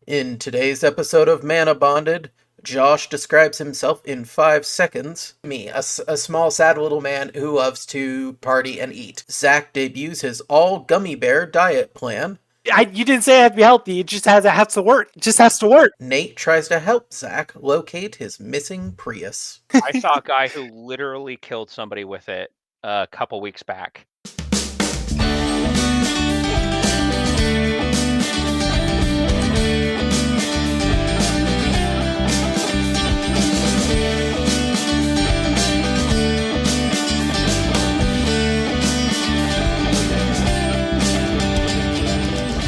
In today's episode of Manabonded, Josh describes himself in 5 seconds. Me, a small, sad little man who loves to party and eat. Zack debuts his all gummy bear diet plan. You didn't say it had to be healthy. It just has to work. It just has to work. Nate tries to help Zack locate his missing Prius. I saw a guy who literally killed somebody with it a couple weeks back.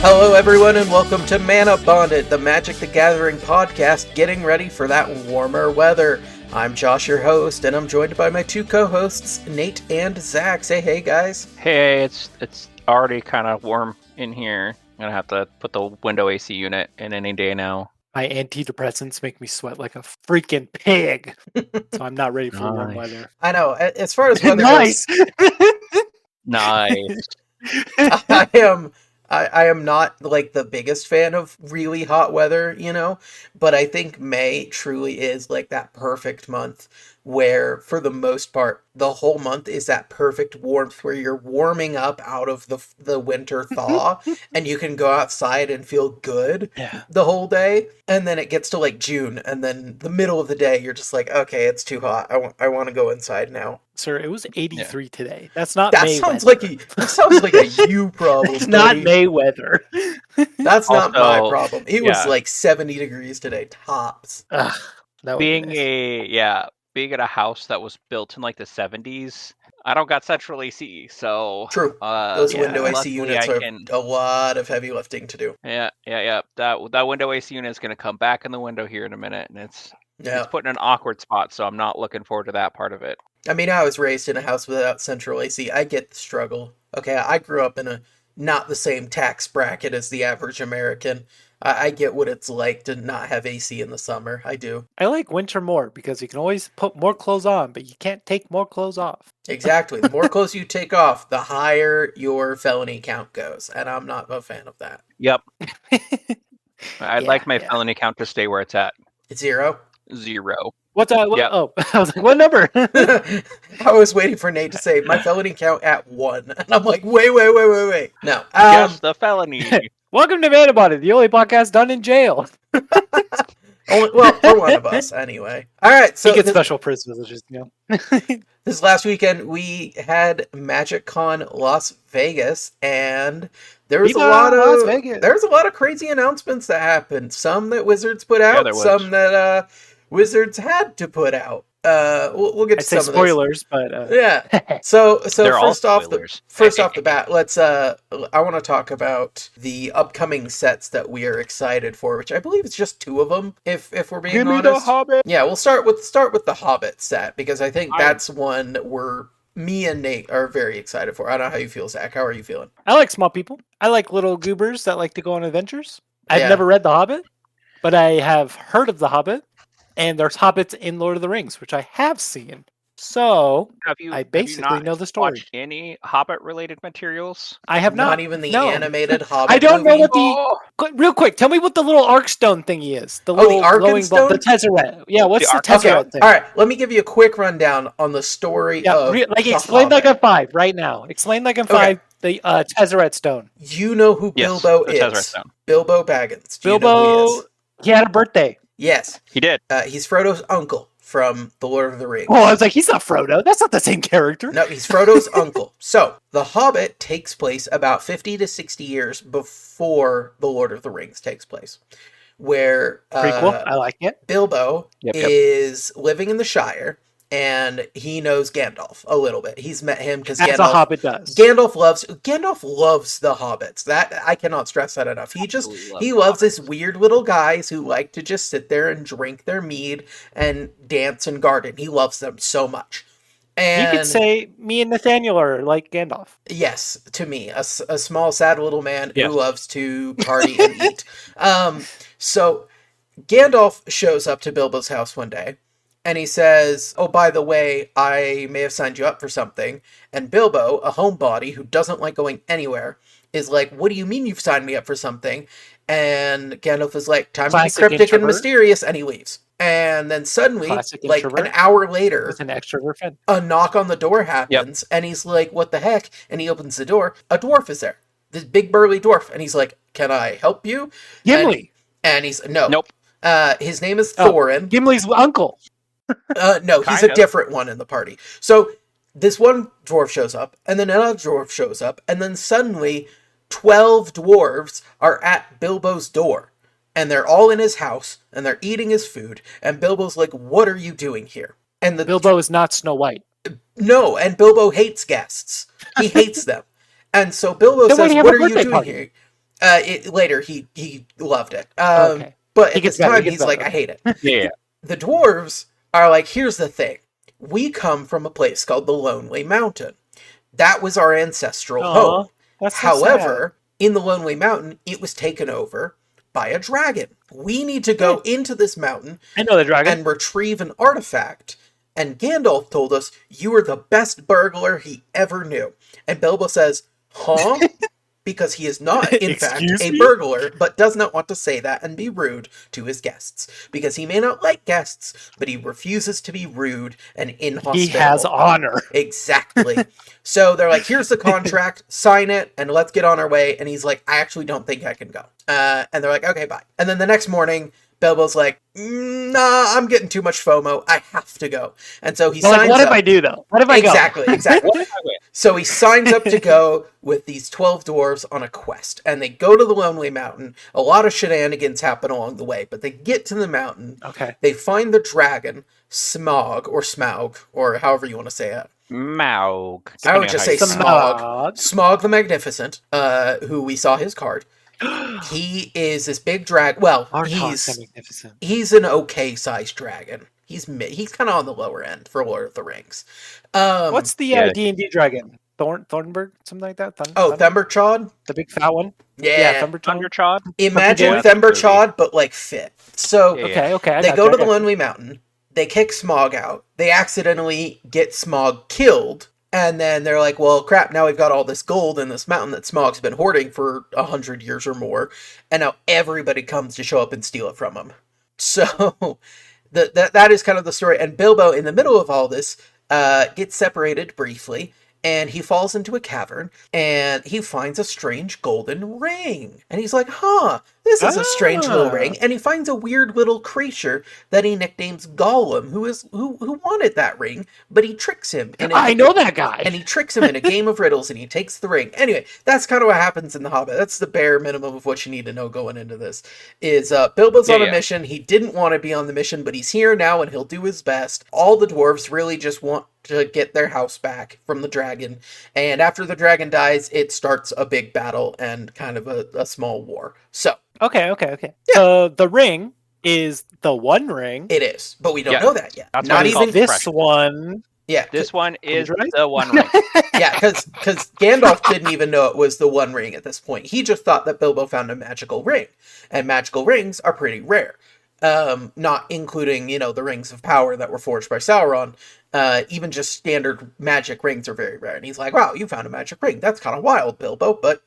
Hello everyone and welcome to Manabonded, the Magic the Gathering podcast, getting ready for that warmer weather. I'm Josh, your host, and I'm joined by my two co-hosts, Nate and Zack. Say hey, guys. Hey, it's already kind of warm in here. I'm gonna have to put the window AC unit in any day now. My antidepressants make me sweat like a freaking pig, so I'm not ready for warm weather. I know. As far as weather Nice. Nice. I am not like the biggest fan of really hot weather, but I think May truly is like that perfect month where, for the most part, the whole month is that perfect warmth where you're warming up out of the winter thaw and you can go outside and feel good the whole day. And then it gets to like June, and then the middle of the day, you're just like, okay, it's too hot. I want to go inside now. Sir, it was 83 today. That's not That May sounds weather. that sounds like a you problem. It's not buddy. May weather. That's not my Also, problem. It was like 70 degrees today, tops. Ugh, that would be being nice. being at a house that was built in like the 70s, I don't got central AC, so True. Those yeah, window AC luckily units I are can- a lot of heavy lifting to do. Yeah. That window AC unit is gonna come back in the window here in a minute, and it's put in an awkward spot, so I'm not looking forward to that part of it. I mean, I was raised in a house without central AC. I get the struggle. Okay, I grew up in a not the same tax bracket as the average American. I get what it's like to not have AC in the summer. I do. I like winter more because you can always put more clothes on, but you can't take more clothes off. Exactly. The more clothes you take off, the higher your felony count goes. And I'm not a fan of that. Yep. I'd like my Yeah. felony count to stay where it's at. It's 0. 0. What's Yeah. Oh, I was like, what number? I was waiting for Nate to say my felony count at 1. And I'm like, wait. No. Guess the felony. Welcome to Manabonded, the only podcast done in jail. For one of us, anyway. All right, so He gets special privileges, this last weekend we had MagicCon Las Vegas, and there was Viva a lot Las of Vegas. crazy announcements that happened. Some that Wizards put out, there was. some that Wizards had to put out. We'll get to I'd say some spoilers, but of this. Yeah. So They're all first off spoilers. the bat, let's I want to talk about the upcoming sets that we are excited for, which I believe is just 2 of them, if we're being Give me honest. the Hobbit. Yeah, we'll start with the Hobbit set, because I think that's one where me and Nate are very excited for. I don't know how you feel, Zach. How are you feeling? I like small people. I like little goobers that like to go on adventures. I've Yeah. never read The Hobbit, but I have heard of The Hobbit, and there's hobbits in Lord of the Rings, which I have seen. So I basically know the story. Watched any Hobbit-related materials? I have not. Not even the No. animated Hobbit I don't know movie? what the real quick. Tell me what the little Arkstone thingy is. The little glowing ball, Arkenstone? the Tezzeret. Yeah, what's the Okay, Tezzeret thing? All right, let me give you a quick rundown on the story Yeah, of the explain like Hobbit. I'm 5 right now. Explain like I'm 5. The Tezzeret stone. You know who Yes, Bilbo the is. Tezzeret Stone. Bilbo Baggins. Do you know who he Bilbo. is? He had a birthday. Yes. He did. He's Frodo's uncle from The Lord of the Rings. Oh, I was like, he's not Frodo. That's not the same character. No, he's Frodo's uncle. So, The Hobbit takes place about 50 to 60 years before The Lord of the Rings takes place, where Prequel. I like it. Bilbo Yep. is living in the Shire, and he knows Gandalf a little bit. He's met him because As a Hobbit does. Gandalf loves the hobbits. That I cannot stress that enough. He loves this weird little guys who like to just sit there and drink their mead and dance and garden. He loves them so much. And You could say me and Nathaniel are like Gandalf. yes, to me, a small, sad little man Yes. who loves to party and eat. So Gandalf shows up to Bilbo's house one day, and he says, "Oh, by the way, I may have signed you up for something." And Bilbo, a homebody who doesn't like going anywhere, is like, "What do you mean you've signed me up for something?" And Gandalf is like, time Classic to be cryptic and introvert. mysterious, and he leaves. And then suddenly, Classic like an introvert hour later, with an extrovert friend. a knock on the door happens, and he's like, what the heck? And he opens the door. A dwarf is there. This big burly dwarf. And he's like, can I help you? Gimli. And he's, no. Nope. His name is Thorin. Gimli's uncle. No, he's a different one in the party. So this one dwarf shows up, and then another dwarf shows up, and then suddenly 12 dwarves are at Bilbo's door. And they're all in his house, and they're eating his food, and Bilbo's like, what are you doing here? And Bilbo is not Snow White. No, and Bilbo hates guests. He hates them. And so Bilbo says, what are you doing here? Later, he loved it. Okay. But at this time, he's like, I hate it. Yeah. The dwarves are like, here's the thing. We come from a place called the Lonely Mountain. That was our ancestral home. However, in the Lonely Mountain, it was taken over by a dragon. We need to go into this mountain and retrieve an artifact. And Gandalf told us, you are the best burglar he ever knew. And Bilbo says, huh? Because he is not, in fact, a burglar, but does not want to say that and be rude to his guests. Because he may not like guests, but he refuses to be rude and inhospitable. He has honor. Exactly. So they're like, here's the contract, sign it, and let's get on our way. And he's like, I actually don't think I can go. And they're like, okay, bye. And then the next morning, Bilbo's like, nah, I'm getting too much FOMO. I have to go. And so he signs up. What if I do, though? What if I go? Exactly. So he signs up to go with these 12 dwarves on a quest. And they go to the Lonely Mountain. A lot of shenanigans happen along the way. But they get to the mountain. Okay. They find the dragon, Smaug, or however you want to say it. Smaug. I would just say Smaug. Smaug the Magnificent, who we saw his card. He is this big dragon. Well, he's an okay-sized dragon. He's kind of on the lower end for Lord of the Rings. What's the D&D dragon? Thornburg? Something like that? Themberchaud? The big fat one? Yeah. Thunderchaud? Imagine Themberchaud, but like fit. So okay. They go to the Lonely Mountain. They kick Smaug out. They accidentally get Smaug killed. And then they're like, well, crap, now we've got all this gold in this mountain that Smaug's been hoarding for 100 years or more. And now everybody comes to show up and steal it from him. So that is kind of the story. And Bilbo, in the middle of all this, gets separated briefly. And he falls into a cavern, and he finds a strange golden ring. And he's like, huh, this is a strange little ring. And he finds a weird little creature that he nicknames Gollum, who wanted that ring, but he tricks him. I know that guy. And he tricks him in a game of riddles, and he takes the ring. Anyway, that's kind of what happens in The Hobbit. That's the bare minimum of what you need to know going into this. Is Bilbo's on a mission. He didn't want to be on the mission, but he's here now, and he'll do his best. All the dwarves really just want to get their house back from the dragon, and after the dragon dies, it starts a big battle and kind of a small war. So okay. Yeah. The ring is the One Ring. It is, but we don't know that yet. That's not even this one. Yeah, this one is the One Ring. Yeah, because Gandalf didn't even know it was the One Ring at this point. He just thought that Bilbo found a magical ring, and magical rings are pretty rare. Not including, the rings of power that were forged by Sauron. Even just standard magic rings are very rare. And he's like, wow, you found a magic ring. That's kind of wild, Bilbo, but,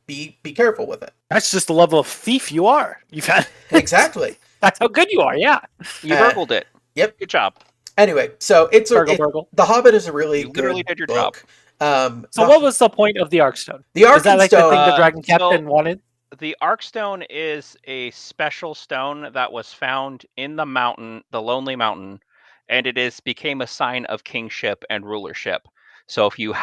be careful with it. That's just the level of thief you are. You've had Exactly. That's how good you are, yeah. You burgled it. Yep. Good job. Anyway, so burgle. The Hobbit is a really you literally good did your book. job. So what was the point of the Arkstone? The Arkstone, is that like the thing the Dragon Captain wanted? The Arkstone is a special stone that was found in the mountain, the Lonely Mountain, and it became a sign of kingship and rulership. So if you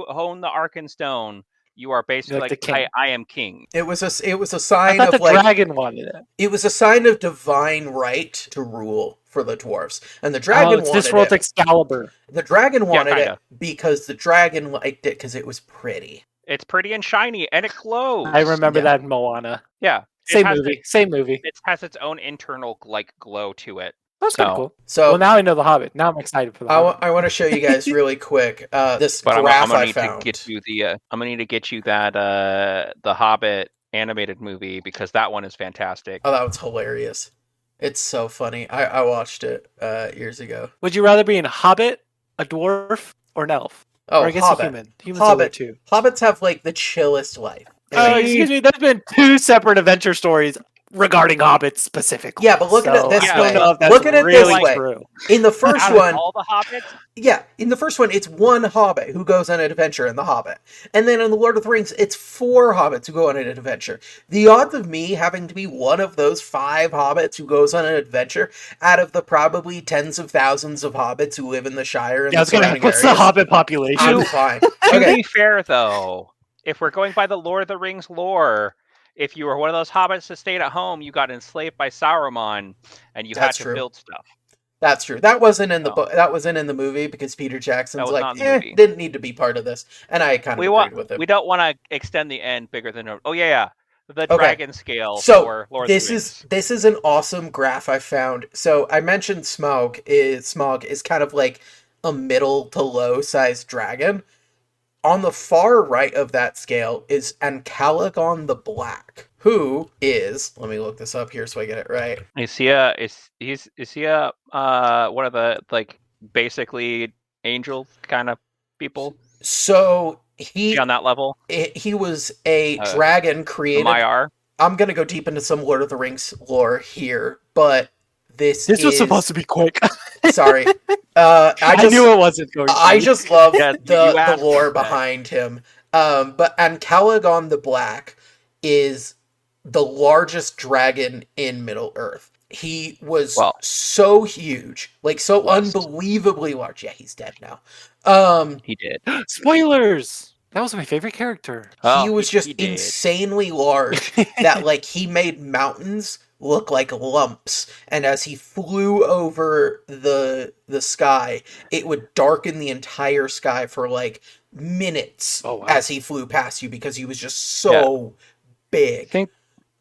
own the Arkenstone, you are basically like I am king. It was a sign of the dragon wanted it. It was a sign of divine right to rule for the dwarves, and the dragon wanted this world Excalibur. The dragon wanted it because the dragon liked it because it was pretty. It's pretty and shiny, and it glows. I remember that in Moana. Yeah. Same movie. It has its own internal glow to it. That's kind of cool. So now I know The Hobbit. Now I'm excited for The Hobbit. I want to show you guys really quick this graph I found. I'm gonna need to get you that The Hobbit animated movie because that one is fantastic. Oh, that one's hilarious. It's so funny. I watched it years ago. Would you rather be a hobbit, a dwarf, or an elf? Oh, or I guess Hobbit. a human. Humans Hobbit too. Hobbits have the chillest life. Excuse me. There's been 2 separate adventure stories regarding hobbits specifically. Yeah, but look at it this I way. don't know if that's Look at it really this way. true. In the first Out of one, all the hobbits, in the first one, it's one hobbit who goes on an adventure in The Hobbit. And then in The Lord of the Rings, it's 4 hobbits who go on an adventure. The odds of me having to be one of those 5 hobbits who goes on an adventure out of the probably tens of thousands of hobbits who live in the Shire and the surrounding What's areas, the hobbit population? I'm fine. to be fair, though, if we're going by the Lord of the Rings lore, if you were one of those hobbits that stayed at home, you got enslaved by Saruman, and you had to build stuff. That's true. That wasn't in the book. That wasn't in the movie because Peter Jackson's like, didn't need to be part of this, and I kind of agreed with him. We don't want to extend the end bigger than. The dragon scale for Lord of the Rings. This is an awesome graph I found. So I mentioned Smaug is kind of like a middle to low sized dragon. On the far right of that scale is Ancalagon the Black, who is, let me look this up here so I get it right. Is he one of the like basically angel kind of people? So is he on that level? He was a dragon created. Maiar. I'm gonna go deep into some Lord of the Rings lore here, but this was supposed to be quick. Sorry. I knew it wasn't going to be. I just love the lore behind him. But Ancalagon the Black is the largest dragon in Middle-earth. He was so huge, like so unbelievably large. Yeah, he's dead now. He did. Spoilers! That was my favorite character. He was just insanely large that like he made mountains look like lumps, and as he flew over the sky, it would darken the entire sky for like minutes as he flew past you because he was just so big. Think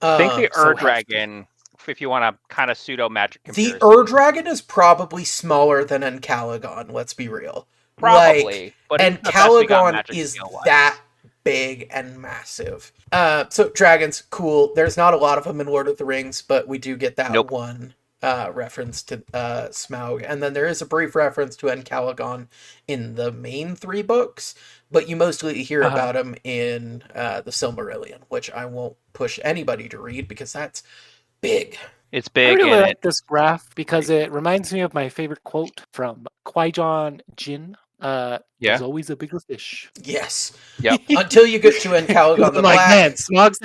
the Ur-Dragon, if you want to kind of pseudo magic comparison. The Ur-Dragon is probably smaller than Ancalagon, let's be real. Probably. But Ancalagon is that big and massive. So dragons, cool. There's not a lot of them in Lord of the Rings, but we do get that one reference to Smaug. And then there is a brief reference to Ancalagon in the main 3 books, but you mostly hear about him in the Silmarillion, which I won't push anybody to read because that's big. It's big. I really like this graph because it reminds me of my favorite quote from Qui-Gon Jinn. There's always a bigger fish. Yes. Yep. Until you get to Ancalagon the Black. Man, Smaug's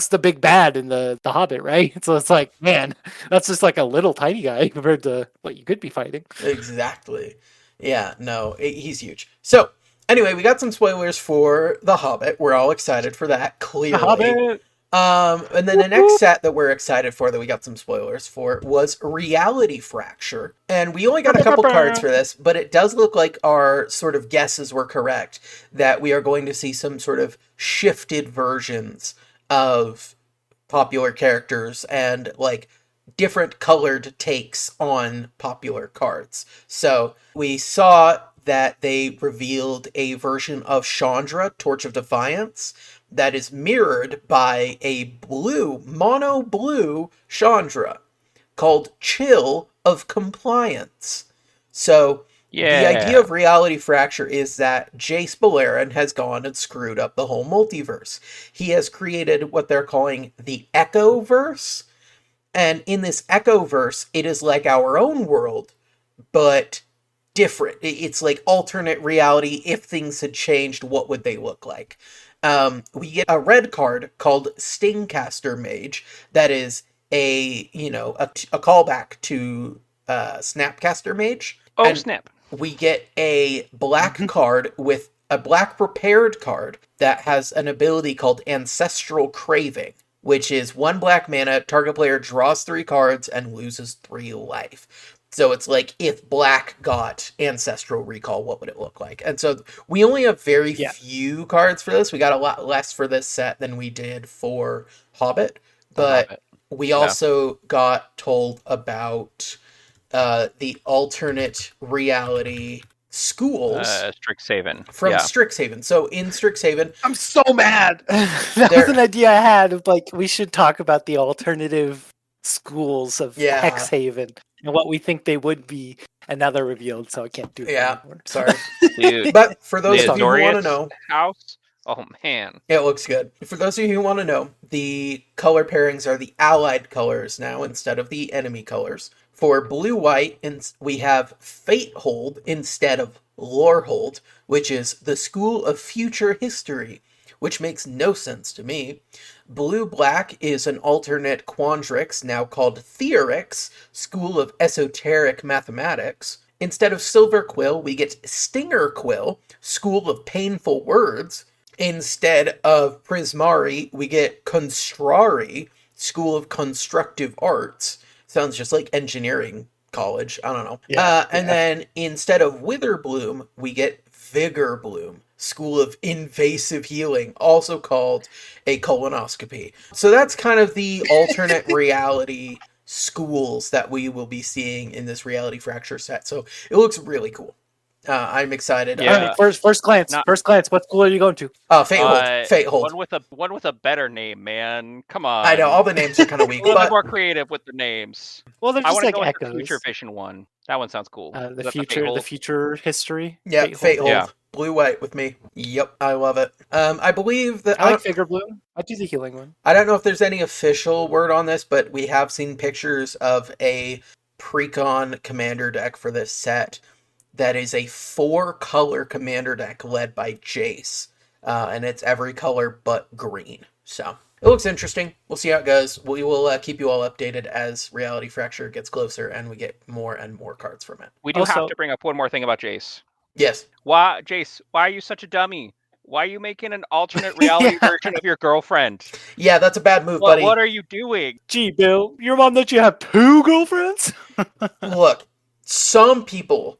the big bad in the Hobbit, right? So it's like, man, that's just like a little tiny guy compared to what you could be fighting. Exactly. Yeah, no, he's huge. So, anyway, we got some spoilers for The Hobbit. We're all excited for that, clearly. The Hobbit! And then the next set that we're excited for, that we got some spoilers for, was Reality Fracture. And we only got a couple cards for this, but it does look like our sort of guesses were correct, that we are going to see some sort of shifted versions of popular characters and, like, different colored takes on popular cards. So, we saw that they revealed a version of Chandra, Torch of Defiance, that is mirrored by a mono blue Chandra called Chill of Compliance. So, the idea of Reality Fracture is that Jace Beleren has gone and screwed up the whole multiverse. He has created what they're calling the Echoverse, and in this Echoverse, it is like our own world, but different. It's like alternate reality. If things had changed, what would they look like? We get a red card called Stingcaster Mage that is a callback to Snapcaster Mage. Oh, snap. We get a black card with a black prepared card that has an ability called Ancestral Craving, which is 1 black mana, target player draws 3 cards and loses 3 life. So it's like if Black got Ancestral Recall, what would it look like? And so we only have very few cards for this. We got a lot less for this set than we did for Hobbit. But we also got told about the alternate reality schools. Strixhaven. From Strixhaven. So in Strixhaven... I'm so mad! That was an idea I had of like, we should talk about the alternative schools of Hexhaven and what we think they would be, and now they're revealed, so I can't do it anymore. Sorry. Dude. But for those of you who want to know... House Oh man. It looks good. For those of you who want to know, the color pairings are the allied colors now instead of the enemy colors. For blue-white, we have Fatehold instead of Lorehold, which is the School of Future History, which makes no sense to me. Blue-black is an alternate Quandrix, now called Theorix, School of Esoteric Mathematics. Instead of Silver Quill, we get Stinger Quill, School of Painful Words. Instead of Prismari, we get Construari, School of Constructive Arts. Sounds just like engineering college. I don't know. And then instead of Witherbloom, we get Vigorbloom, School of Invasive Healing, also called a colonoscopy. So that's kind of the alternate reality schools that we will be seeing in this Reality Fracture set. So it looks really cool. I'm excited. Yeah. First glance. What school are you going to? Fatehold. Fatehold. One with a better name, man. Come on. I know all the names are kind of weak, a little but bit more creative with the names. Well, they're I just want to like go with echoes. the Future Vision one. That one sounds cool. The future history. Yeah, Fatehold. Yeah. Blue-white with me. Yep, I love it. I believe that I like Vigorbloom. I do the healing one. I don't know if there's any official word on this, but we have seen pictures of a Precon commander deck for this set that is a 4-color commander deck led by Jace. And it's every color but green. So it looks interesting. We'll see how it goes. We will keep you all updated as Reality Fracture gets closer and we get more and more cards from it. We do have to bring up one more thing about Jace. Yes. Why, Jace, why are you such a dummy? Why are you making an alternate reality version of your girlfriend? Yeah, that's a bad move, buddy. What are you doing? Gee, Bill, your mom let you have 2 girlfriends? Look, some people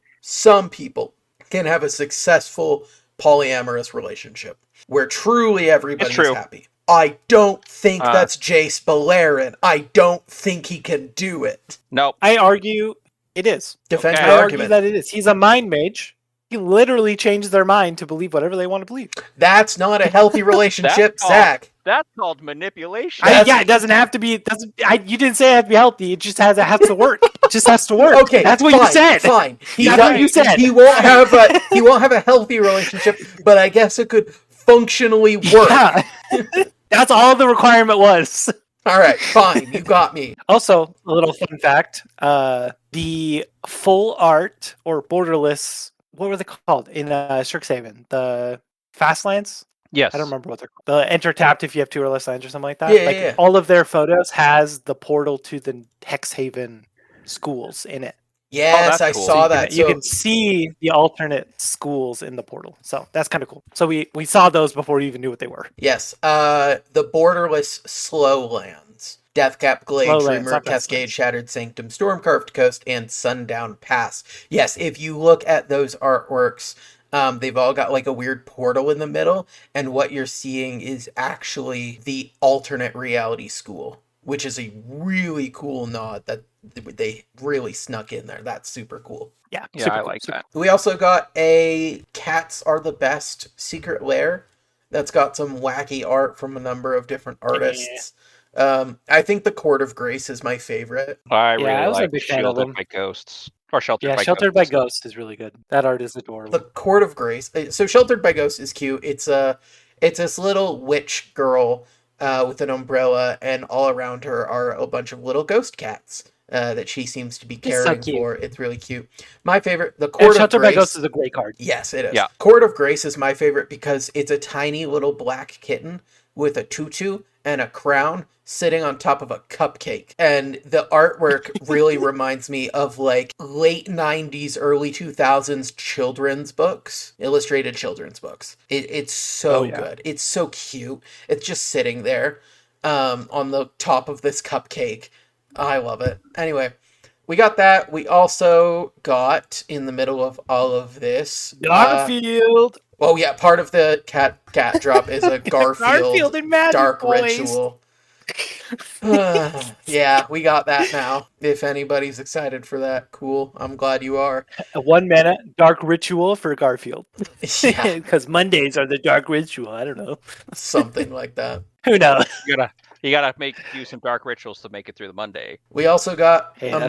can have a successful polyamorous relationship where truly everybody's happy. I don't think that's Jace Beleren. I don't think he can do it. Nope. I argue it is. Defend I your argue argument. that it is. He's a mind mage. He literally changes their mind to believe whatever they want to believe. That's not a healthy relationship, Zack. That's called manipulation. It doesn't have to be. You didn't say it has to be healthy. It just has to work. It just has to work. Okay, that's what you said. Fine. That's what you said. He won't have a healthy relationship, but I guess it could functionally work. Yeah. That's all the requirement was. All right, fine. You got me. Also, a little fun fact: the full art or borderless. What were they called in Strixhaven? The Fastlands? Yes. I don't remember what they're called. The enter tapped if you have 2 or less lands or something like that. Yeah. All of their photos has the portal to the Hexhaven schools in it. Yes, I saw that. You can see the alternate schools in the portal. So that's kind of cool. So we saw those before we even knew what they were. Yes. The borderless slow lands. Deathcap Glade, Dreamer, Cascade, Shattered Sanctum, Stormcarved Coast, and Sundown Pass. Yes, if you look at those artworks, they've all got like a weird portal in the middle, and what you're seeing is actually the alternate reality school, which is a really cool nod that they really snuck in there. That's super cool. Yeah, I like that. We also got a Cats Are the Best secret lair that's got some wacky art from a number of different artists. I think the Court of Grace is my favorite. I really like Shielded by Ghosts. Or Sheltered by Ghosts is really good. That art is adorable. The Court of Grace. So Sheltered by Ghosts is cute. It's this little witch girl with an umbrella, and all around her are a bunch of little ghost cats that she seems to be caring for. It's really cute. My favorite, the Court of Grace. Sheltered by Ghosts is a great card. Yes, it is. Yeah. Court of Grace is my favorite because it's a tiny little black kitten with a tutu and a crown sitting on top of a cupcake. And the artwork really reminds me of like late 90s, early 2000s children's books, illustrated children's books. It's so good. It's so cute. It's just sitting there on the top of this cupcake. I love it. Anyway, we got that. We also got, in the middle of all of this, Garfield. Oh yeah, part of the cat drop is a Garfield and Magic dark Boys. ritual. Yeah, we got that now. If anybody's excited for that, cool. I'm glad you are. A 1 mana dark ritual for Garfield. Yeah. Because Mondays are the dark ritual. I don't know. Something like that. Who knows? You gotta do some dark rituals to make it through the Monday. We also got fair.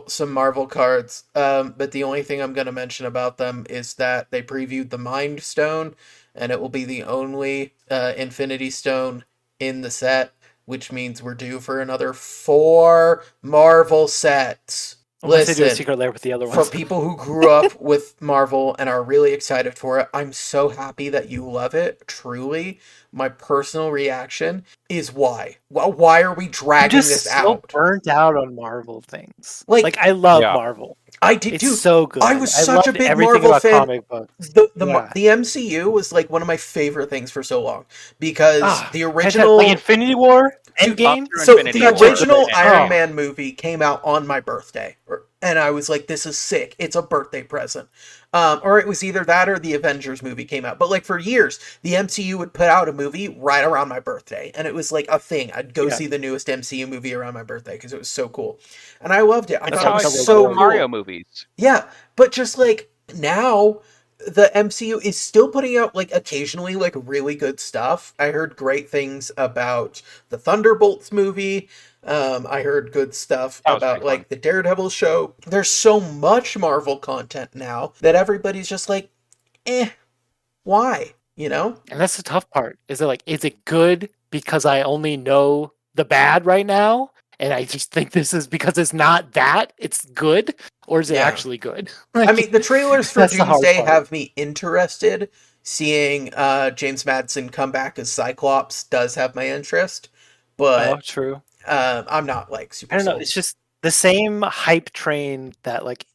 some Marvel cards, but the only thing I'm going to mention about them is that they previewed the Mind Stone, and it will be the only Infinity Stone in the set, which means we're due for another 4 Marvel sets. Unless Listen, they do a secret lair with the other for ones. people who grew up with Marvel and are really excited for it, I'm so happy that you love it. Truly, my personal reaction is why? Why are we dragging this out? I'm just so burnt out on Marvel things. Like I love Marvel. I did, it's dude. so good. I was I such a loved big everything Marvel about fan. comic books. The MCU was like one of my favorite things for so long because the original like Infinity War, Endgame. So the original Iron Man movie came out on my birthday, and I was like, "This is sick! It's a birthday present." Or it was either that or the Avengers movie came out. But like for years, the MCU would put out a movie right around my birthday, and it was like a thing. I'd go see the newest MCU movie around my birthday because it was so cool, and I loved it. I thought it was so cool. Mario movies. Yeah, but just like now, the MCU is still putting out like occasionally like really good stuff. I heard great things about the Thunderbolts movie. I heard good stuff about like the Daredevil show. There's so much Marvel content now that everybody's just like, why? You know? And that's the tough part. Is it good because I only know the bad right now? And I just think this is because it's not that, it's good? Or is it actually good? I mean, the trailers for Doomsday have me interested. Seeing James Madsen come back as Cyclops does have my interest. But true. I'm not like super I don't know, sold. it's just the same hype train that like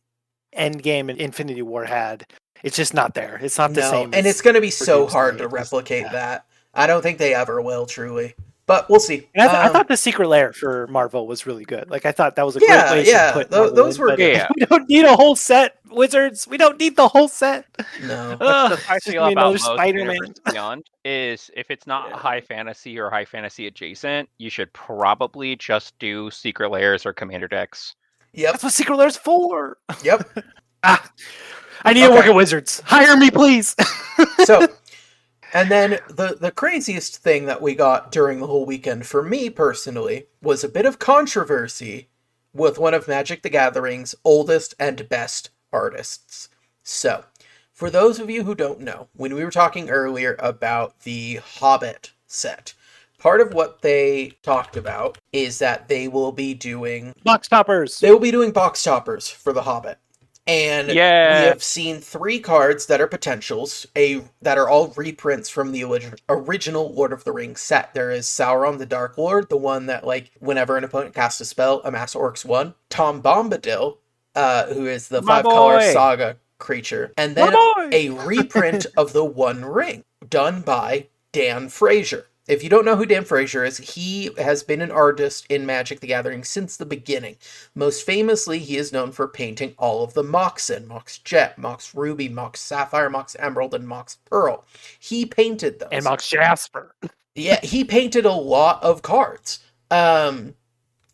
Endgame and Infinity War had. It's just not there. It's not the same. And it's going to be so hard to replicate that. I don't think they ever will, truly. But we'll see. And I thought the secret lair for Marvel was really good. Like I thought that was a great way to put those were good. We don't need a whole set, Wizards. We don't need the whole set. No. The I feel about most Spider-Man Beyond is if it's not high fantasy or high fantasy adjacent, you should probably just do secret lairs or commander decks. Yep. That's what secret lairs for. Yep. I need to work at Wizards. Hire me, please. And then the craziest thing that we got during the whole weekend for me personally was a bit of controversy with one of Magic the Gathering's oldest and best artists. So, for those of you who don't know, when we were talking earlier about the Hobbit set, part of what they talked about is that they will be doing box toppers. They will be doing box toppers for the Hobbit. And we have seen 3 cards that are potentials, that are all reprints from the original Lord of the Rings set. There is Sauron the Dark Lord, the one that, like, whenever an opponent casts a spell, amass orcs 1. Tom Bombadil, who is the 5-color saga creature. And then a reprint of the One Ring, done by Dan Frazier. If you don't know who Dan Frazier is, he has been an artist in Magic the Gathering since the beginning. Most famously, he is known for painting all of the Moxen, Mox Jet, Mox Ruby, Mox Sapphire, Mox Emerald, and Mox Pearl. He painted those. And Mox Jasper. Yeah, he painted a lot of cards. A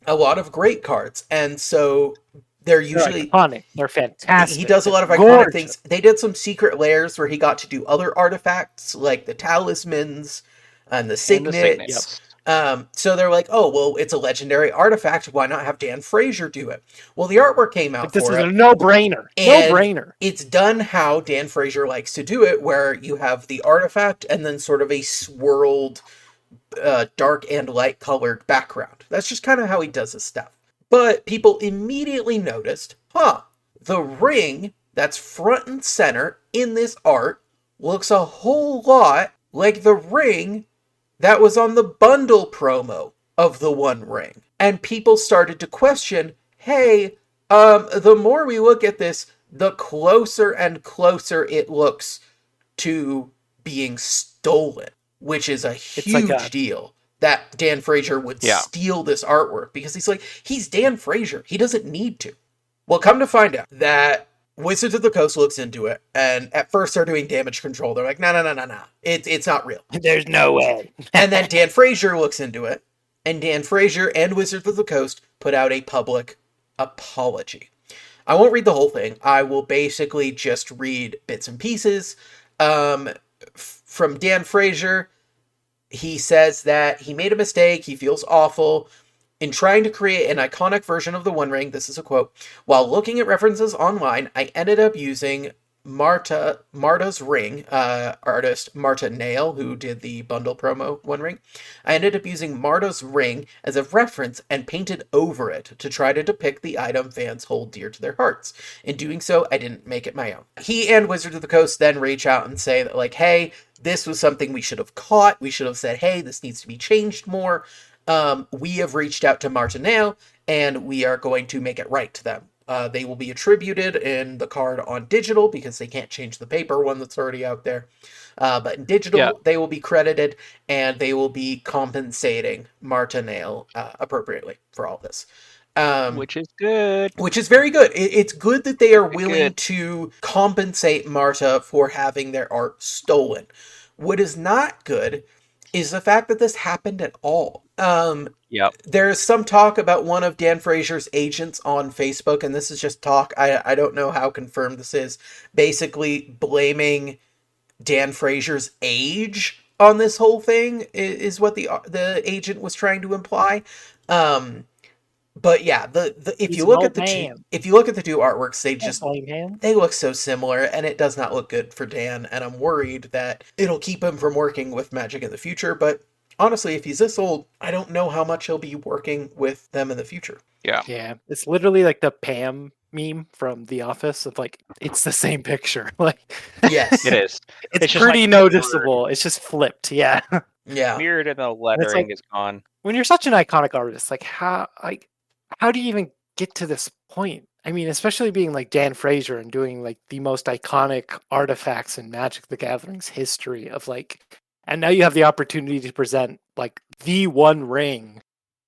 lot of great cards. And so they're usually iconic. They're fantastic. He does a lot of iconic things. They did some secret lairs where he got to do other artifacts like the talismans and the signets. So they're like, oh, well, it's a legendary artifact. Why not have Dan Frazier do it? Well, the artwork came out this is a no-brainer. No-brainer. It's done how Dan Frazier likes to do it, where you have the artifact and then sort of a swirled dark and light colored background. That's just kind of how he does his stuff. But people immediately noticed, the ring that's front and center in this art looks a whole lot like the ring that was on the bundle promo of the One Ring. And people started to question, hey, the more we look at this, the closer and closer it looks to being stolen, which is a huge deal that Dan Frazier would steal this artwork, because he's Dan Frazier. He doesn't need to. Well, come to find out that Wizards of the Coast looks into it, and at first they're doing damage control. They're like, no. It's not real. There's no way. And then Dan Frazier looks into it, and Dan Frazier and Wizards of the Coast put out a public apology. I won't read the whole thing. I will basically just read bits and pieces. From Dan Frazier, he says that he made a mistake. He feels awful. In trying to create an iconic version of the One Ring, this is a quote, while looking at references online, I ended up using Marta's ring, artist Marta Nail, who did the bundle promo One Ring. I ended up using Marta's ring as a reference and painted over it to try to depict the item fans hold dear to their hearts. In doing so, I didn't make it my own. He and Wizards of the Coast then reach out and say that, like, hey, this was something we should have caught. We should have said, hey, this needs to be changed more. We have reached out to Marta Nail, and we are going to make it right to them. They will be attributed in the card on digital because they can't change the paper one that's already out there. But in digital, they will be credited and they will be compensating Marta Nail appropriately for all this. Which is good. Which is very good. It's good that they are willing to compensate Marta for having their art stolen. What is not good is the fact that this happened at all. There's some talk about one of Dan Frazier's agents on Facebook, and this is just talk. I don't know how confirmed this is. Basically blaming Dan Frazier's age on this whole thing is what the agent was trying to imply. But yeah, if you look at the two artworks, they look so similar, and it does not look good for Dan. And I'm worried that it'll keep him from working with Magic in the future. But honestly, if he's this old, I don't know how much he'll be working with them in the future. Yeah, it's literally like the Pam meme from The Office of like it's the same picture. Like, yes, it is. It's pretty noticeable. It's just flipped. Yeah. Weird, and the lettering is gone. When you're such an iconic artist, like how do you even get to this point? I mean, especially being like Dan Frazier and doing like the most iconic artifacts in Magic the Gathering's history of like, and now you have the opportunity to present like the One Ring.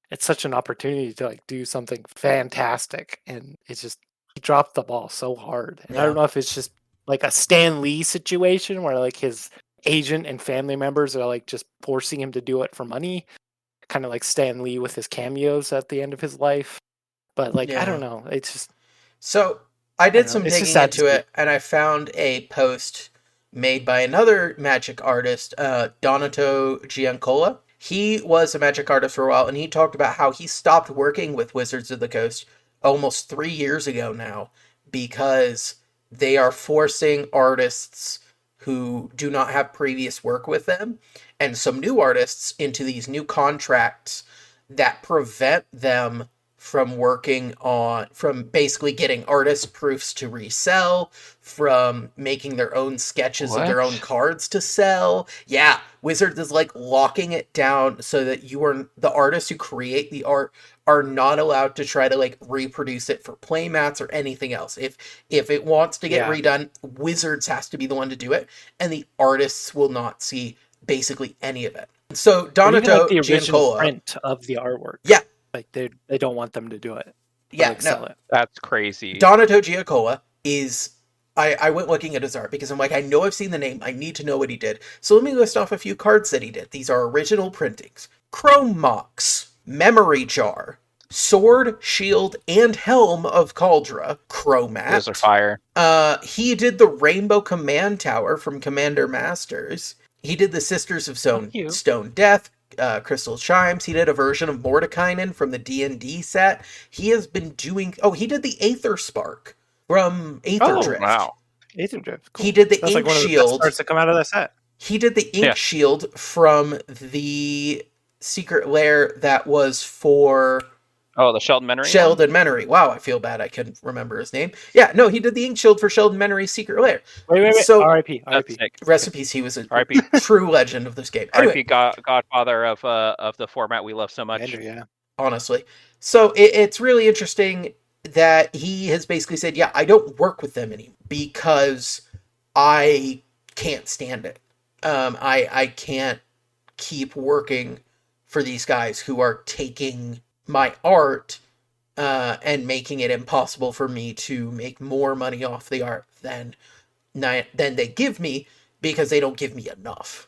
It's such an opportunity to like do something fantastic, and it's just he dropped the ball so hard. And I don't know if it's just like a Stan Lee situation where like his agent and family members are like just forcing him to do it for money, kind of like Stan Lee with his cameos at the end of his life. But like I don't know, it's just so I did some digging into it, and I found a post made by another Magic artist, Donato Giancola. He was a Magic artist for a while, and he talked about how he stopped working with Wizards of the Coast almost 3 years ago now because they are forcing artists who do not have previous work with them and some new artists into these new contracts that prevent them from from basically getting artist proofs to resell, from making their own sketches of their own cards to sell. Yeah, Wizards is like locking it down so that the artists who create the art are not allowed to try to like reproduce it for playmats or anything else. If it wants to get redone, Wizards has to be the one to do it, and the artists will not see basically any of it. So Donato the original Giancola, print of the artwork. Yeah. Like they don't want them to do it. Sell it. That's crazy. Donato Giancola is I went looking at his art because I'm like, I know I've seen the name, I need to know what he did. So let me list off a few cards that he did. These are original printings. Chrome Mox, Memory Jar, Sword, Shield, and Helm of Cauldra, Chromat. Those are fire. He did the Rainbow Command Tower from Commander Masters. He did the Sisters of Stone Death, Crystal Chimes. He did a version of Mordekainen from the D&D set. He has been doing... Oh, he did the Aether Spark from Aether Drift. Wow. Aether Drift. Cool. He did the That's Ink like one Shield. Of the best cards that come out of that set. He did the Ink Shield from the Secret Lair that was for... Oh, the Sheldon Menery? Sheldon Menery. Wow, I feel bad I couldn't remember his name. Yeah, no, he did the Ink Shield for Sheldon Menery's Secret Lair. Wait. So, R.I.P. Recipes, he was a true legend of this game. Anyway. R.I.P. Godfather of the format we love so much. Andrew, yeah. Honestly. So it's really interesting that he has basically said, yeah, I don't work with them anymore because I can't stand it. I can't keep working for these guys who are taking my art and making it impossible for me to make more money off the art than they give me because they don't give me enough.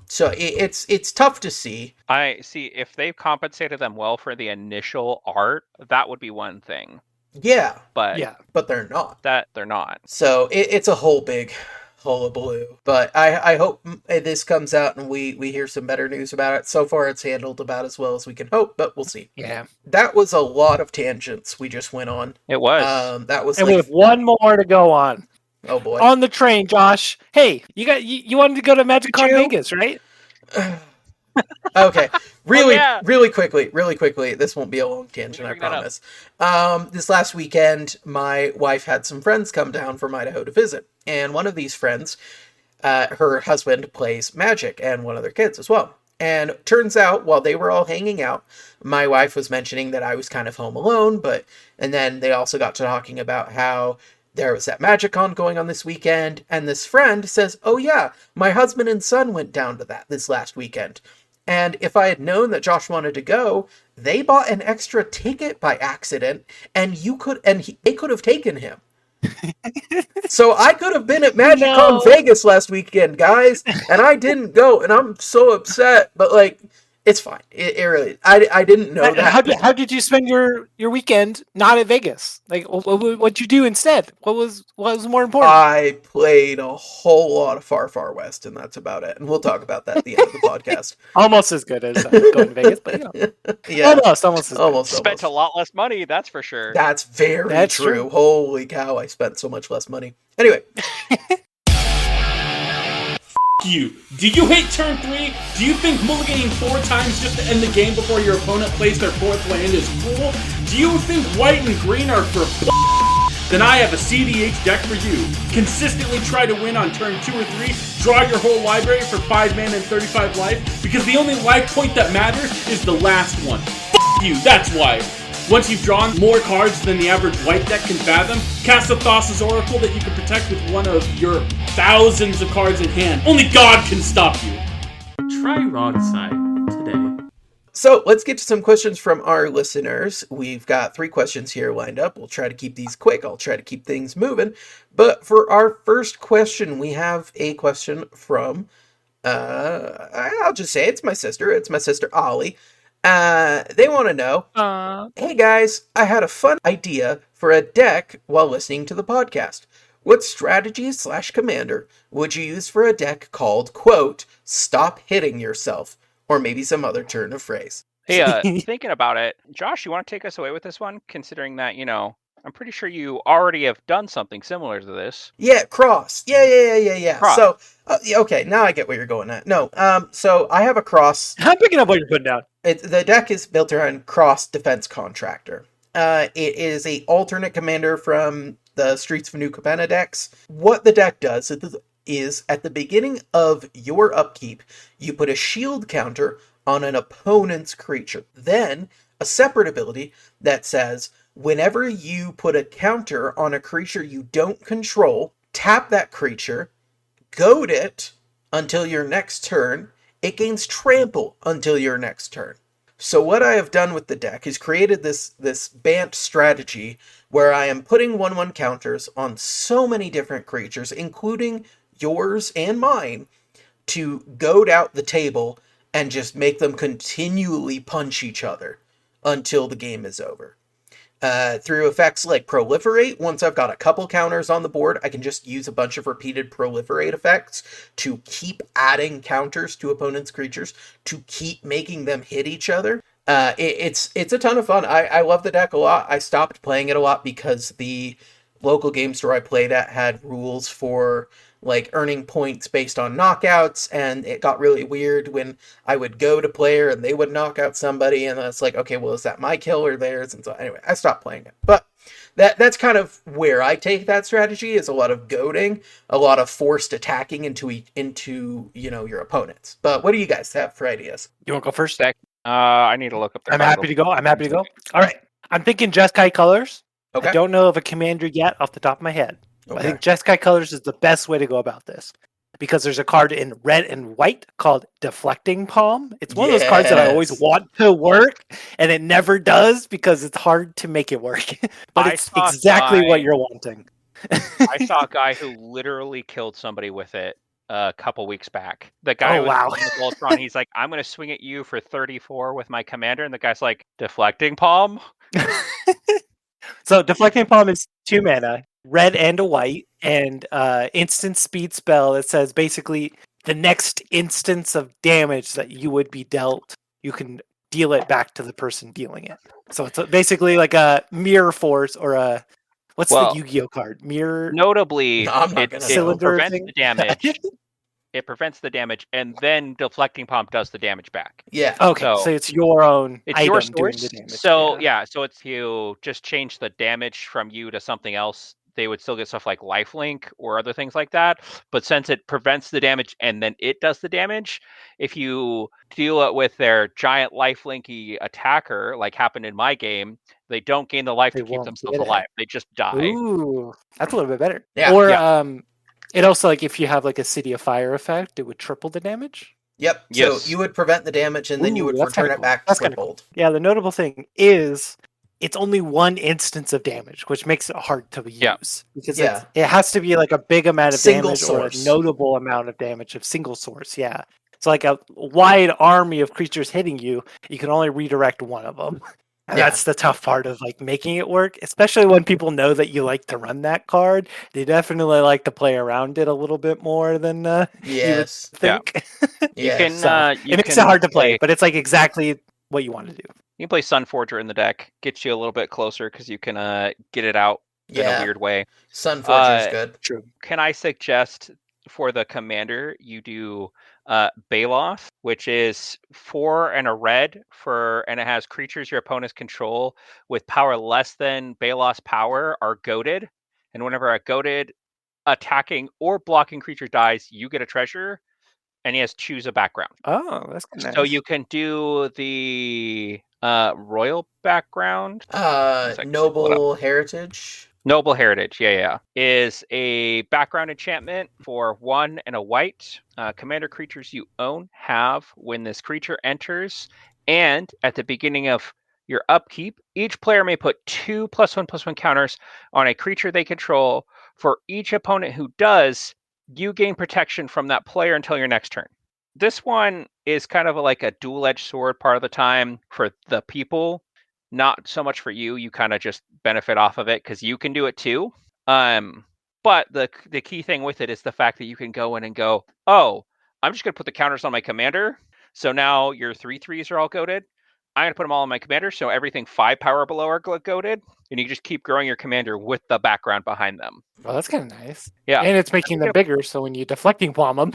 So it's tough to see. I see if they've compensated them well for the initial art, that would be one thing. Yeah, but they're not. They're not. So it's a whole big hullabaloo. But I hope this comes out and we hear some better news about it. So far, it's handled about as well as we can hope, but we'll see. Yeah, that was a lot of tangents we just went on. It was. That was, and we have one more to go on. Oh boy. On the train, Josh. Hey, you wanted to go to Did MagicCon you? Vegas, right? Okay, Oh yeah. really quickly. This won't be a long tangent, I Bring that up. promise. This last weekend, my wife had some friends come down from Idaho to visit, and one of these friends, her husband plays Magic, and one of their kids as well. And turns out, while they were all hanging out, my wife was mentioning that I was kind of home alone, and then they also got to talking about how there was that MagicCon going on this weekend, and this friend says, "Oh yeah, my husband and son went down to that this last weekend." And if I had known that Josh wanted to go, they bought an extra ticket by accident, and they could have taken him. So I could have been at MagicCon No. Vegas last weekend, guys, and I didn't go, and I'm so upset. But like, it's fine. It really, I didn't know that. How did you spend your weekend not at Vegas? Like, what'd you do instead? What was more important? I played a whole lot of Far West, and that's about it. And we'll talk about that at the end of the podcast. Almost as good as going to Vegas, but yeah, almost as good. almost. Spent a lot less money, that's for sure. That's very That's true. true. Holy cow, I spent so much less money. Anyway. You. Do you hate turn 3? Do you think mulliganing 4 times just to end the game before your opponent plays their 4th land is cool? Do you think white and green are for Then I have a CDH deck for you. Consistently try to win on turn 2 or 3, draw your whole library for 5 mana and 35 life, because the only life point that matters is the last one. You, that's why. Once you've drawn more cards than the average white deck can fathom, cast a Thassa's Oracle that you can protect with one of your thousands of cards in hand. Only God can stop you. Try wrong side today. So let's get to some questions from our listeners. We've got 3 questions here lined up. We'll try to keep these quick. I'll try to keep things moving. But for our first question, we have a question from, I'll just say it's my sister. It's my sister, Ollie. They want to know, hey guys, I had a fun idea for a deck while listening to the podcast. What strategy / commander would you use for a deck called, quote, stop hitting yourself? Or maybe some other turn of phrase. Hey, thinking about it, Josh, you want to take us away with this one? Considering that, I'm pretty sure you already have done something similar to this. Yeah, cross. Yeah. Cross. So, okay, now I get where you're going at. No, so I have a cross. I'm picking up what you're putting down. The deck is built around Cross Defense Contractor. It is a alternate commander from the Streets of New Capenna decks. What the deck does is at the beginning of your upkeep, you put a shield counter on an opponent's creature. Then, a separate ability that says, whenever you put a counter on a creature you don't control, tap that creature, goad it until your next turn. It gains trample until your next turn. So what I have done with the deck is created this Bant strategy where I am putting 1/1 counters on so many different creatures, including yours and mine, to goad out the table and just make them continually punch each other until the game is over. Through effects like Proliferate, once I've got a couple counters on the board, I can just use a bunch of repeated Proliferate effects to keep adding counters to opponents' creatures, to keep making them hit each other. It's a ton of fun. I love the deck a lot. I stopped playing it a lot because the local game store I played at had rules for like earning points based on knockouts, and it got really weird when I would go to player and they would knock out somebody, and it's like, okay, well, is that my kill or theirs? And so anyway, I stopped playing it. But that's kind of where I take that strategy, is a lot of goading, a lot of forced attacking into your opponents. But what do you guys have for ideas? You want to go first? Zack, I need to look up the I'm card happy to real go. quick. I'm happy to go. All right. I'm thinking Jeskai Colors. Okay. I don't know of a commander yet off the top of my head. Okay. I think Jeskai Colors is the best way to go about this, because there's a card in red and white called Deflecting Palm. It's one of those cards that I always Yes. want to work, and it never does because it's hard to make it work. But I it's saw a exactly guy- what you're wanting. I saw a guy who literally killed somebody with it a couple weeks back. The guy Oh, was wow. in the Voltron. He's like, I'm going to swing at you for 34 with my commander. And the guy's like, Deflecting Palm? So Deflecting Palm is 2 mana, red and a white, and instant speed spell that says basically the next instance of damage that you would be dealt, you can deal it back to the person dealing it. So it's basically like a mirror force or a What's Well, the Yu-Gi-Oh card? Mirror Notably, No, I'm not it, gonna it know. cylinder prevents thing? the damage. It prevents the damage, and then deflecting pomp does the damage back. Yeah. Okay, so it's your own It's your item doing source. the damage. So so it's you just change the damage from you to something else. They would still get stuff like lifelink or other things like that. But since it prevents the damage and then it does the damage, if you deal it with their giant lifelinky attacker, like happened in my game, they don't gain the life They to keep won't themselves get it. alive. They just die. Ooh, that's a little bit better. Yeah. Or Yeah. it also, like, if you have like a City of Fire effect, it would triple the damage. Yep. Yes. So you would prevent the damage, and then you Ooh, would that's return kinda it cool. back That's kinda tripled. Yeah, the notable thing is it's only one instance of damage, which makes it hard to use. Yeah. Because Yeah. it has to be like a big amount of Single damage source. or a notable amount of damage of single source. Yeah. So like a wide army of creatures hitting you, you can only redirect one of them. And Yeah. that's the tough part of like making it work, especially when people know that you like to run that card. They definitely like to play around it a little bit more than Yes. you would think. You Yes. can So, you it makes it can hard to play, but it's like exactly what you want to do. You can play Sunforger in the deck, gets you a little bit closer because you can get it out in a Yeah. weird way. Sunforger's good. True. Can I suggest for the commander you do Baloth, which is 4 and a red and it has creatures your opponents control with power less than Baloth's power are goaded, and whenever a goaded attacking or blocking creature dies, you get a treasure, and he has choose a background. Oh, that's nice. So you can do the royal background. Noble Heritage. Noble Heritage, yeah. Is a background enchantment for 1 and a white. Commander creatures you own have when this creature enters, and at the beginning of your upkeep, each player may put 2 +1/+1 counters on a creature they control. For each opponent who does, you gain protection from that player until your next turn. This one is kind of like a dual-edged sword part of the time for the people. Not so much for you. You kind of just benefit off of it because you can do it too. But the key thing with it is the fact that you can go in and go, oh, I'm just going to put the counters on my commander. So now your 3/3s are all goaded. I'm going to put them all on my commander. So everything 5 power below are goaded. And you just keep growing your commander with the background behind them. Well, that's kind of nice. Yeah. And it's making them bigger. So when you deflecting palm them.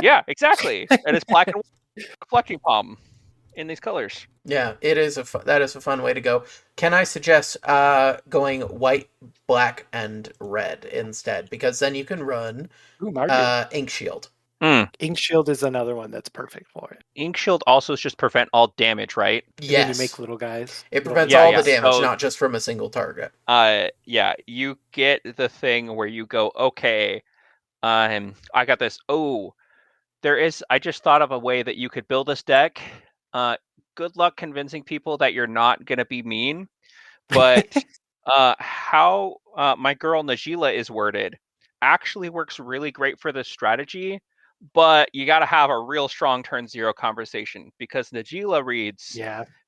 Yeah, exactly. And it's black and white deflecting palm in these colors. Yeah, that is a fun way to go. Can I suggest going white, black, and red instead? Because then you can run Ink Shield. Ink Shield is another one that's perfect for it. Ink Shield also is just prevent all damage, right? And Yes. then you make little guys. It prevents all the damage, So, not just from a single target. You get the thing where you go, okay, I got this. Oh, I just thought of a way that you could build this deck. Good luck convincing people that you're not going to be mean. But how my girl Najila is worded actually works really great for this strategy. But you got to have a real strong turn 0 conversation, because Najila reads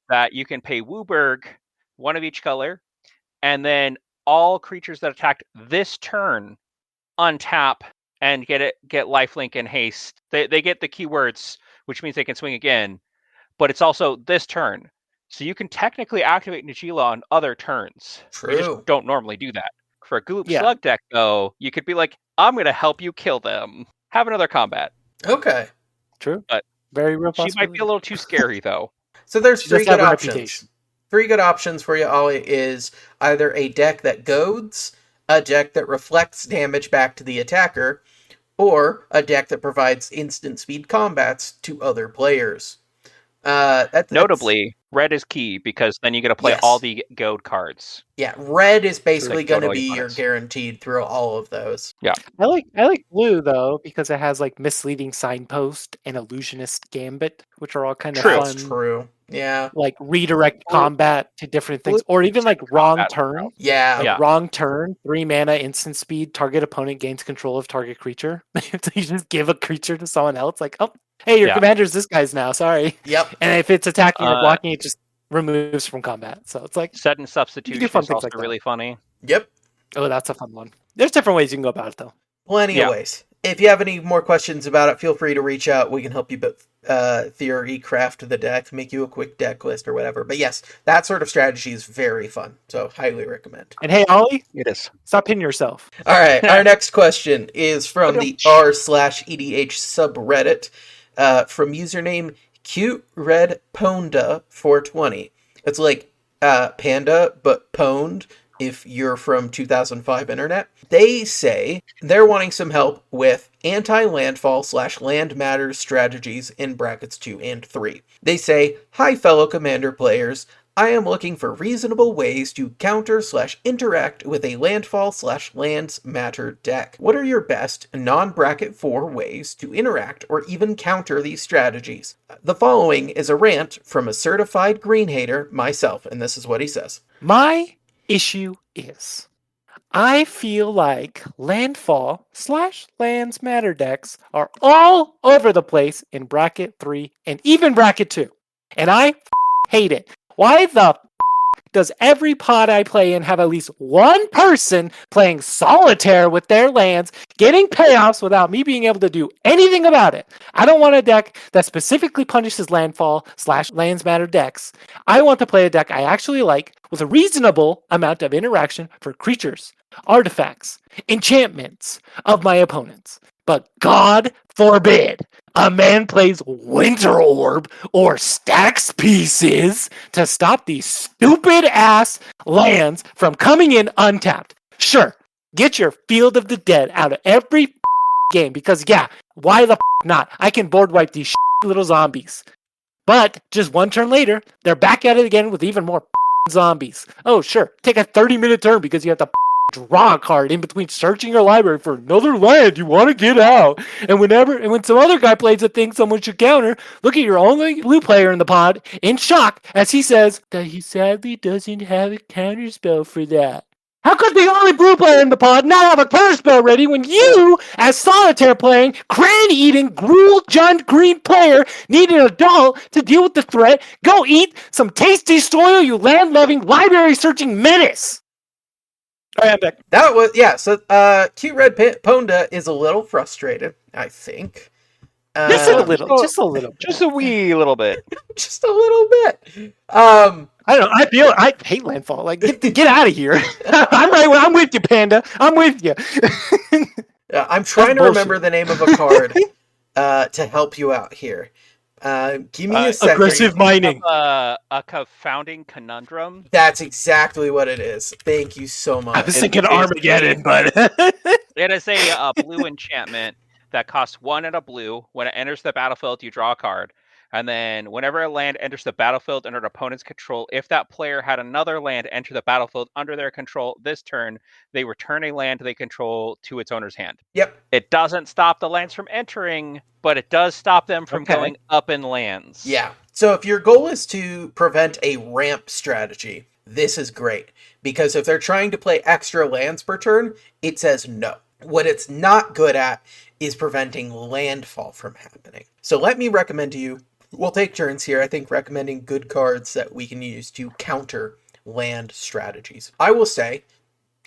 that you can pay Wooburg, 1 of each color, and then all creatures that attacked this turn untap and get lifelink and haste. They get the keywords, which means they can swing again, but it's also this turn. So you can technically activate Najila on other turns. True. You just don't normally do that. For a Gloop Slug deck, though, you could be like, I'm going to help you kill them. Have another combat. Okay. True. But very real she might be a little too scary, though. So there's 3 good options. Reputation. 3 good options for you, Ollie, is either a deck that goads, a deck that reflects damage back to the attacker, or a deck that provides instant speed combats to other players. Notably, red is key, because then you get to play all the goad cards. Yeah, red is basically going to goad all be your your opponents. guaranteed through all of those. Yeah. I like blue though, because it has like misleading signpost and illusionist gambit, which are all kind of fun. That's true. Yeah. Like redirect combat to different things, or even like wrong turn. Yeah. Wrong turn, 3 mana, instant speed, target opponent gains control of target creature. So you just give a creature to someone else, like, oh, hey, your commander's this guy's now, sorry. Yep. And if it's attacking or blocking, it just removes from combat. So it's like set and substitution is also like really funny. Yep. Oh, that's a fun one. There's different ways you can go about it, though. Plenty of ways. If you have any more questions about it, feel free to reach out. We can help you theory, craft the deck, make you a quick deck list or whatever. But yes, that sort of strategy is very fun. So highly recommend. And hey, Ollie, It is. stop hitting yourself. All right, our next question is from the r/EDH subreddit from username cuteredponda420. It's like panda, but pwned if you're from 2005 internet. They say they're wanting some help with anti-landfall/land matters strategies in brackets 2 and 3. They say, "Hi fellow Commander players, I am looking for reasonable ways to counter/interact with a landfall/lands matter deck. What are your best non-bracket 4 ways to interact or even counter these strategies?" The following is a rant from a certified green hater, myself, and this is what he says. My issue is, I feel like landfall/lands matter decks are all over the place in bracket 3 and even bracket 2. And I hate it. Why the does every pod I play in have at least one person playing solitaire with their lands, getting payoffs without me being able to do anything about it? I don't want a deck that specifically punishes landfall/lands matter decks. I want to play a deck I actually like with a reasonable amount of interaction for creatures, artifacts, enchantments of my opponents. But God forbid a man plays Winter Orb or stacks pieces to stop these stupid ass lands from coming in untapped. Sure, get your Field of the Dead out of every game because, yeah, why the not? I can board wipe these little zombies. But just one turn later, they're back at it again with even more zombies. Oh, sure, take a 30-minute turn because you have to draw a card in between searching your library for another land you want to get out. And when some other guy plays a thing someone should counter, look at your only blue player in the pod in shock as he says that he sadly doesn't have a counter spell for that. How could the only blue player in the pod not have a counter spell ready when you, as solitaire playing, cran-eating, gruel-junned green player, need an adult to deal with the threat? Go eat some tasty soil, you land-loving, library-searching menace! All right, I'm back. That was, yeah, so Cute Red Ponda is a little frustrated, I think. Just a little. Just a wee little bit. Just a little bit. I don't know. I hate landfall. Like, get out of here. I'm with you, Panda. I'm with you. I'm trying to remember the name of a card to help you out here. Give me a second. Aggressive mining. A confounding conundrum. That's exactly what it is. Thank you so much. I was thinking Armageddon, but it is a blue enchantment that costs 1 and a blue. When it enters the battlefield, you draw a card. And then whenever a land enters the battlefield under an opponent's control, if that player had another land enter the battlefield under their control this turn, they return a land they control to its owner's hand. Yep. It doesn't stop the lands from entering, but it does stop them from going up in lands. Yeah. So if your goal is to prevent a ramp strategy, this is great. Because if they're trying to play extra lands per turn, it says no. What it's not good at is preventing landfall from happening. So let me recommend to you, we'll take turns here, I think, recommending good cards that we can use to counter land strategies. I will say,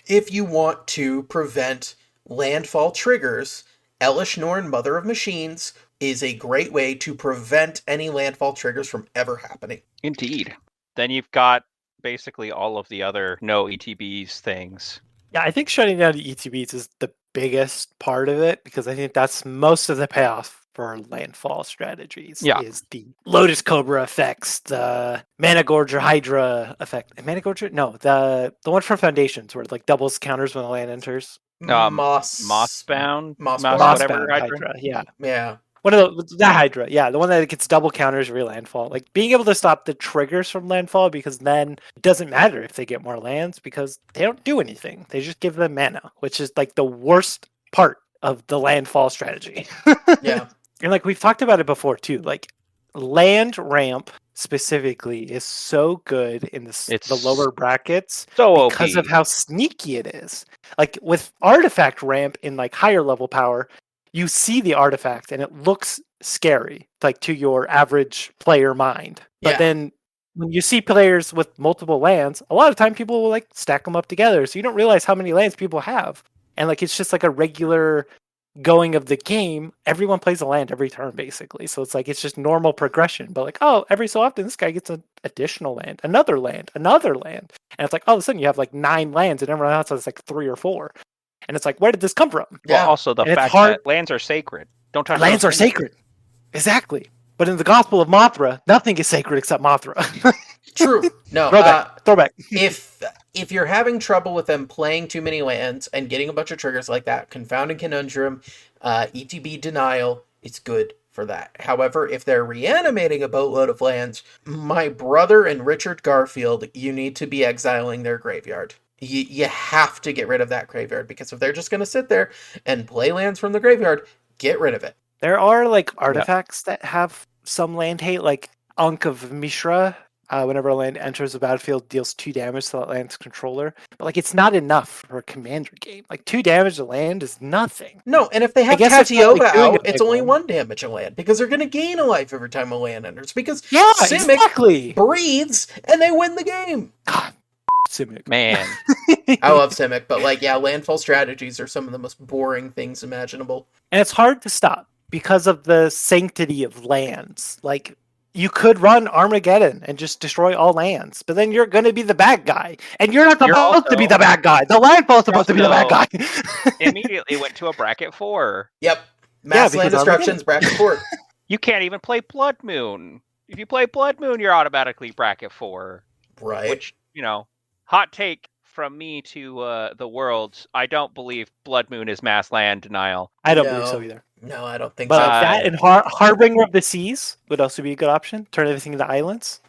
if you want to prevent landfall triggers, Elish Norn, Mother of Machines, is a great way to prevent any landfall triggers from ever happening. Indeed. Then you've got basically all of the other no ETBs things. Yeah, I think shutting down the ETBs is the biggest part of it because I think that's most of the payoff for landfall strategies. Yeah. Is the Lotus Cobra effects, the Mana Gorger Hydra effect. Mana Gorger? No, the one from Foundations where it like doubles counters when the land enters. Mossbound, whatever Hydra. Yeah. One of the Hydra, yeah, the one that gets double counters real landfall. Like being able to stop the triggers from landfall because then it doesn't matter if they get more lands because they don't do anything. They just give them mana, which is like the worst part of the landfall strategy. Yeah. And like we've talked about it before too, like land ramp specifically is so good in the lower brackets so because of how sneaky it is. Like with artifact ramp in like higher level power, you see the artifact and it looks scary, like to your average player mind. But then when you see players with multiple lands, a lot of time people will like stack them up together. So you don't realize how many lands people have. And like, it's just like a regular going of the game, everyone plays a land every turn, basically. So it's like, it's just normal progression. But like, oh, every so often, this guy gets an additional land, another land, another land. And it's like, all of a sudden, you have like 9 lands, and everyone else has like 3 or 4. And it's like, where did this come from? Yeah. Well, also the And it's fact hard- that lands are sacred. Don't touch Lands those are sacred. Exactly. But in the Gospel of Mothra, nothing is sacred except Mothra. True. No. Throwback. If you're having trouble with them playing too many lands and getting a bunch of triggers like that, Confounding Conundrum, ETB Denial, it's good for that. However, if they're reanimating a boatload of lands, my brother and Richard Garfield, you need to be exiling their graveyard. You have to get rid of that graveyard, because if they're just going to sit there and play lands from the graveyard, get rid of it. There are like artifacts that have some land hate, like Ankh of Mishra. Whenever a land enters the battlefield, deals 2 damage to that land's controller. But like, it's not enough for a commander game. Like 2 damage to land is nothing. No, and if they have guess it's not, like, Tatioba doing a out, it's big only one. 1 damage a land, because they're going to gain a life every time a land enters, because Yeah, Simic exactly. breathes and they win the game. God, Simic. Man, I love Simic, but like, yeah, landfall strategies are some of the most boring things imaginable. And it's hard to stop because of the sanctity of lands. Like, you could run Armageddon and just destroy all lands, but then you're going to be the bad guy. And you're not supposed to be the bad guy. The landfall's supposed to be the bad guy. immediately went to a bracket 4. Yep. Mass because land destructions, bracket 4. You can't even play Blood Moon. If you play Blood Moon, you're automatically bracket 4. Right. Which, hot take from me to the world. I don't believe Blood Moon is mass land denial. I don't No. believe so either. No, I don't think But so. that and Harbinger of the Seas would also be a good option. Turn everything into islands.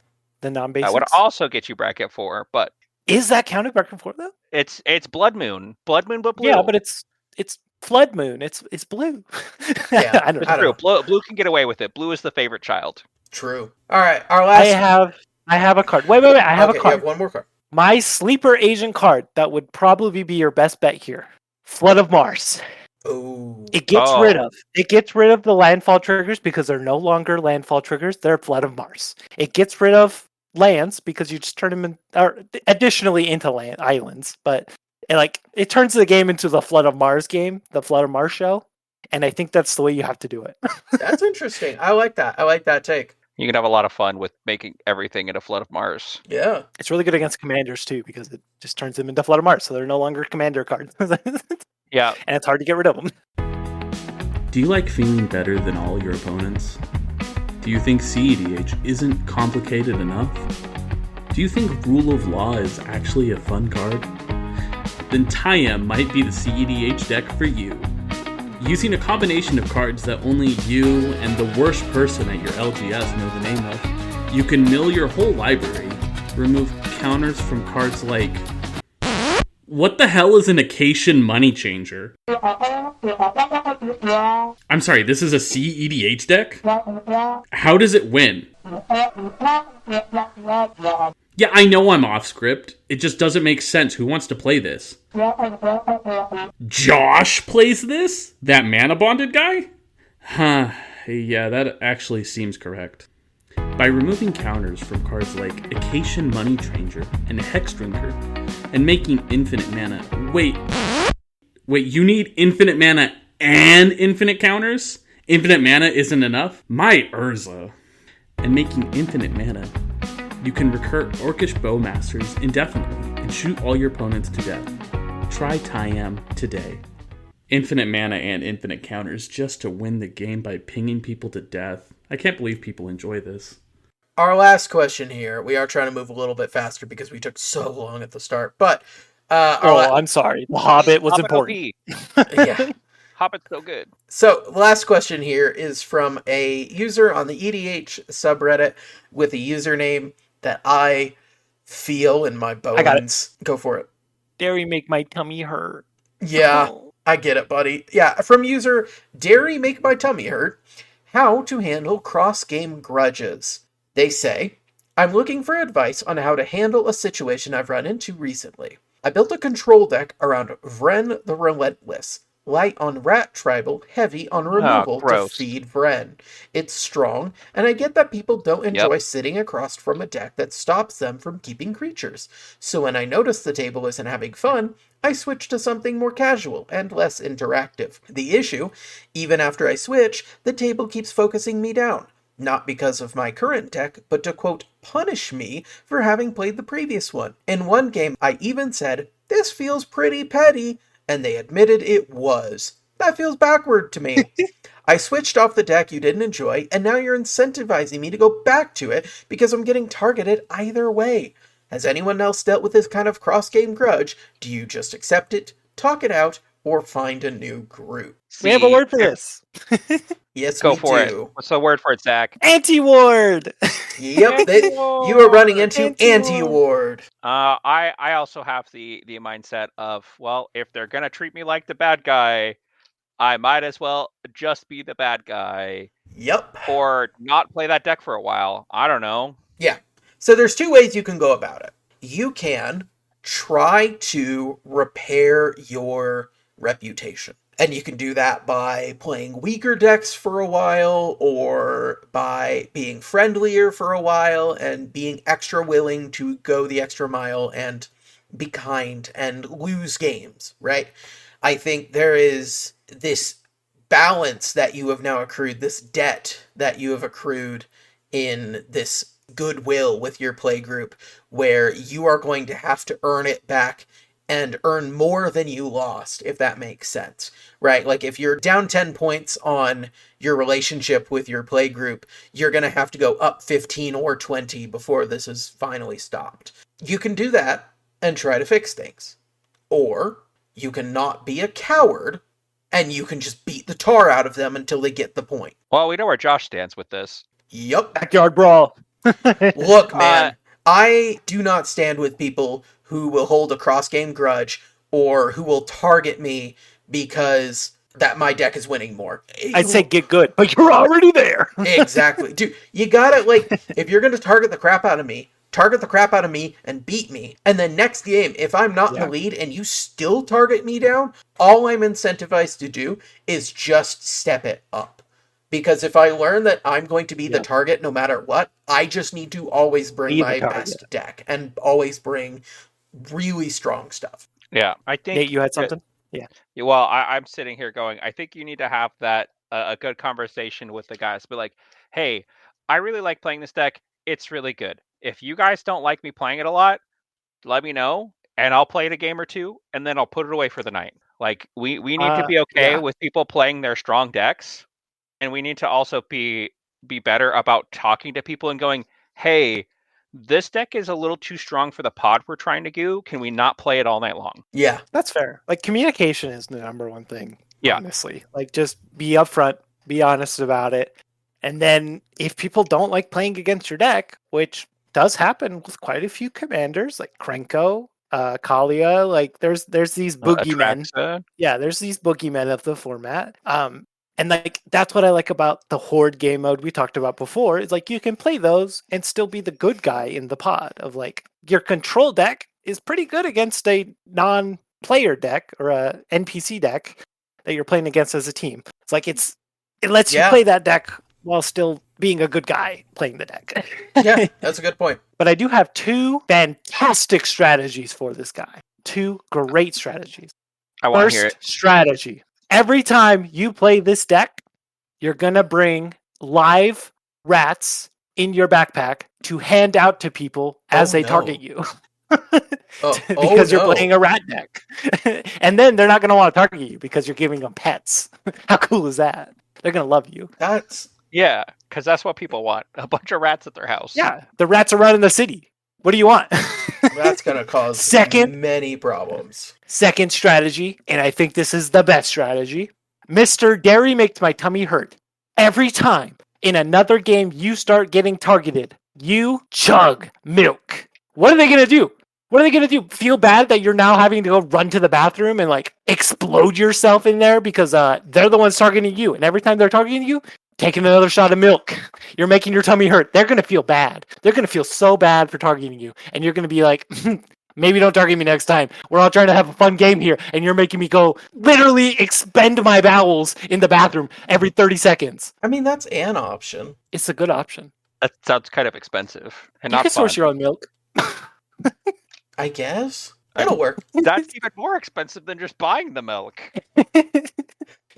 The non-basics. That would also get you bracket 4, but Is that counted bracket 4 though? it's Blood Moon. Blood Moon, but blue. Yeah, but it's Flood Moon. It's blue. Yeah, I don't It's know. true. Blue can get away with it. Blue is the favorite child. True. All right, our last... I have a card. Wait. I have Okay, a card. You have one more card. My sleeper agent card that would probably be your best bet here. Flood of Mars. Oh. It gets rid of the landfall triggers because they're no longer landfall triggers. They're Flood of Mars. It gets rid of lands because you just turn them additionally into islands. But it turns the game into the Flood of Mars game, the Flood of Mars show. And I think that's the way you have to do it. That's interesting. I like that. I like that take. You can have a lot of fun with making everything into Flood of Mars. Yeah. It's really good against commanders too because it just turns them into Flood of Mars, so they're no longer commander cards. Yeah. And it's hard to get rid of them. Do you like feeling better than all your opponents? Do you think CEDH isn't complicated enough? Do you think Rule of Law is actually a fun card? Then Tayam might be the CEDH deck for you. Using a combination of cards that only you and the worst person at your LGS know the name of, you can mill your whole library, remove counters from cards like... What the hell is an Acacian Money Changer? I'm sorry, this is a CEDH deck? How does it win? Yeah, I know I'm off script. It just doesn't make sense. Who wants to play this? Josh plays this? That Manabonded guy? Huh, yeah, that actually seems correct. By removing counters from cards like Acacian Money Changer and Hex Drinker, and making infinite mana... Wait, you need infinite mana and infinite counters? Infinite mana isn't enough? My Urza. And making infinite mana, you can recur Orcish Bowmasters indefinitely and shoot all your opponents to death. Try Tayam today. Infinite mana and infinite counters just to win the game by pinging people to death. I can't believe people enjoy this. Our last question here. We are trying to move a little bit faster because we took so long at the start. But I'm sorry. The Hobbit was Hobbit important. OP. yeah. Hobbit's so good. So the last question here is from a user on the EDH subreddit with a username that I feel in my bones. I got it. Go for it. Dairy make my tummy hurt. Yeah, Oh. I get it, buddy. Yeah, from user Dairy Make My Tummy Hurt. How to handle cross-game grudges. They say, I'm looking for advice on how to handle a situation I've run into recently. I built a control deck around Vren the Relentless. light on rat tribal, heavy on Ah, removal to gross. feed Vren. It's strong, and I get that people don't enjoy Yep. sitting across from a deck that stops them from keeping creatures. So when I notice the table isn't having fun, I switch to something more casual and less interactive. The issue, even after I switch, the table keeps focusing me down. Not because of my current deck, but to quote, punish me for having played the previous one. In one game, I even said, "This feels pretty petty," and they admitted it was. That feels backward to me. I switched off the deck you didn't enjoy, and now you're incentivizing me to go back to it because I'm getting targeted either way. Has anyone else dealt with this kind of cross-game grudge? Do you just accept it, talk it out, or find a new group? We have a See, word for this. Yes, Go we for do. it. What's the word for it, Zach? Anti-ward! Yep, Anti-ward. you are running into Anti-ward. anti-ward. I also have the mindset of, well, if they're gonna treat me like the bad guy, I might as well just be the bad guy Yep. or not play that deck for a while. I don't know. Yeah. So there's two ways you can go about it. You can try to repair your reputation. And you can do that by playing weaker decks for a while, or by being friendlier for a while, and being extra willing to go the extra mile and be kind and lose games, right? I think there is this balance that you have now accrued, this debt that you have accrued in this goodwill with your play group, where you are going to have to earn it back and earn more than you lost, if that makes sense, right? Like if you're down 10 points on your relationship with your play group, you're going to have to go up 15 or 20 before this is finally stopped. You can do that and try to fix things. Or you can not be a coward and you can just beat the tar out of them until they get the point. Well, we know where Josh stands with this. Yup. Backyard brawl. Look, man, I do not stand with people who will hold a cross-game grudge or who will target me because that my deck is winning more. I'd say get good, but you're already there. Exactly. Dude, you gotta, like, if you're gonna target the crap out of me, target the crap out of me and beat me. And then next game, if I'm not in the lead and you still target me down, all I'm incentivized to do is just step it up. Because if I learn that I'm going to be the target no matter what, I just need to always bring my best deck and always bring really strong stuff. Yeah, I think Nate, you had something? Yeah. Well, I'm sitting here going, I think you need to have that a good conversation with the guys. Be like, hey, I really like playing this deck. It's really good. If you guys don't like me playing it a lot, let me know, and I'll play it a game or two, and then I'll put it away for the night. Like we need to be okay with people playing their strong decks, and we need to also be better about talking to people and going, hey, this deck is a little too strong for the pod we're trying to do. Can we not play it all night long? Yeah. That's fair. Like, communication is the number one thing, Yeah. honestly. Like, just be upfront, be honest about it. And then if people don't like playing against your deck, which does happen with quite a few commanders, like Krenko, Kalia, like there's these boogeymen. Yeah, there's these boogeymen of the format. And like that's what I like about the horde game mode we talked about before. It's like you can play those and still be the good guy in the pod of like your control deck is pretty good against a non-player deck or a NPC deck that you're playing against as a team. It's like it lets you play that deck while still being a good guy playing the deck. Yeah, that's a good point. But I do have two fantastic strategies for this guy. Two great strategies. I want to hear it. First strategy. Every time you play this deck, you're going to bring live rats in your backpack to hand out to people as they target you. Because you're playing a rat deck. And then they're not going to want to target you because you're giving them pets. How cool is that? They're going to love you. Yeah, because that's what people want. A bunch of rats at their house. Yeah, the rats are running the city. What do you want? That's going to cause many problems. Second strategy, and I think this is the best strategy. Mr. Dairy makes my tummy hurt. Every time in another game you start getting targeted, you chug milk. What are they going to do? What are they going to do? Feel bad that you're now having to go run to the bathroom and like explode yourself in there because they're the ones targeting you. And every time they're targeting you, taking another shot of milk. You're making your tummy hurt. They're going to feel bad. They're going to feel so bad for targeting you. And you're going to be like, Maybe don't target me next time. We're all trying to have a fun game here, and you're making me go literally expend my bowels in the bathroom every 30 seconds. I mean, that's an option. It's a good option. That sounds kind of expensive and You not can fun. source your own milk. I guess. It'll work. That's even more expensive than just buying the milk.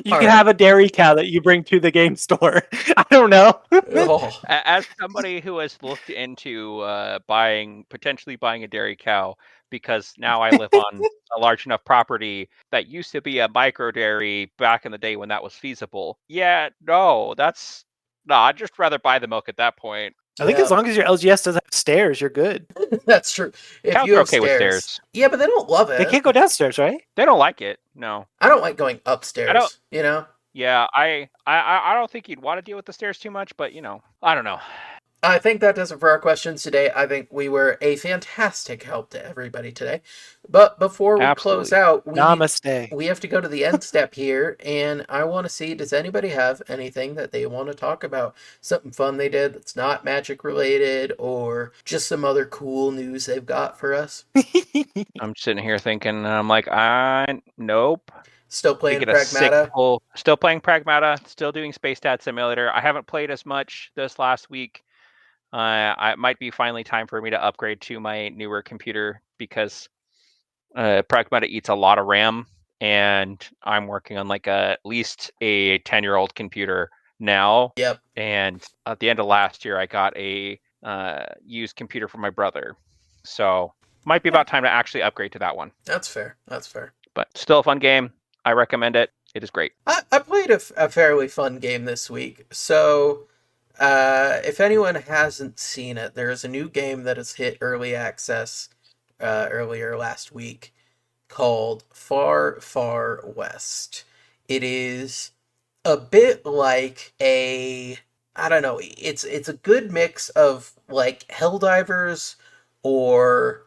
You All can right. have a dairy cow that you bring to the game store. I don't know. Oh, As somebody who has looked into potentially buying a dairy cow, because now I live on a large enough property that used to be a micro dairy back in the day when that was feasible. Yeah, no, I'd just rather buy the milk at that point. I think as long as your LGS doesn't have stairs, you're good. that's true. If Cows you are have okay with stairs. Yeah, but they don't love it. They can't go downstairs, right? They don't like it. No. I don't like going upstairs. I don't- You know? Yeah, I don't think you'd want to deal with the stairs too much, but I don't know. I think that does it for our questions today. I think we were a fantastic help to everybody today. But before we close out, Namaste. we have to go to the end step here, and I want to see, does anybody have anything that they want to talk about? Something fun they did that's not Magic related, or just some other cool news they've got for us? I'm sitting here thinking, and I'm like, nope. Still playing Get a sick Pragmata? pull. Still playing Pragmata. Still doing Space Stat Simulator. I haven't played as much this last week. It might be finally time for me to upgrade to my newer computer because Pragmata eats a lot of RAM, and I'm working on at least a 10-year-old computer now. Yep. And at the end of last year, I got a used computer from my brother. So might be about time to actually upgrade to that one. That's fair. That's fair. But still a fun game. I recommend it. It is great. I played a fairly fun game this week. So, if anyone hasn't seen it, there's a new game that has hit early access earlier last week called Far, Far West. It is a bit like I don't know, it's a good mix of like Helldivers or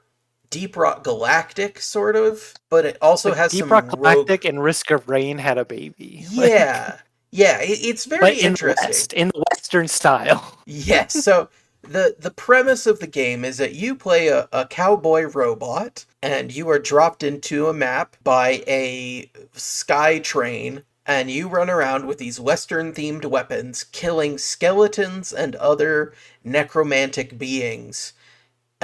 Deep Rock Galactic, sort of, but it also has Deep some Rock rogue... Galactic and Risk of Rain had a baby. Yeah, it's very But in the interesting. West, in the Western style. Yes, so the premise of the game is that you play a cowboy robot, and you are dropped into a map by a sky train, and you run around with these Western-themed weapons, killing skeletons and other necromantic beings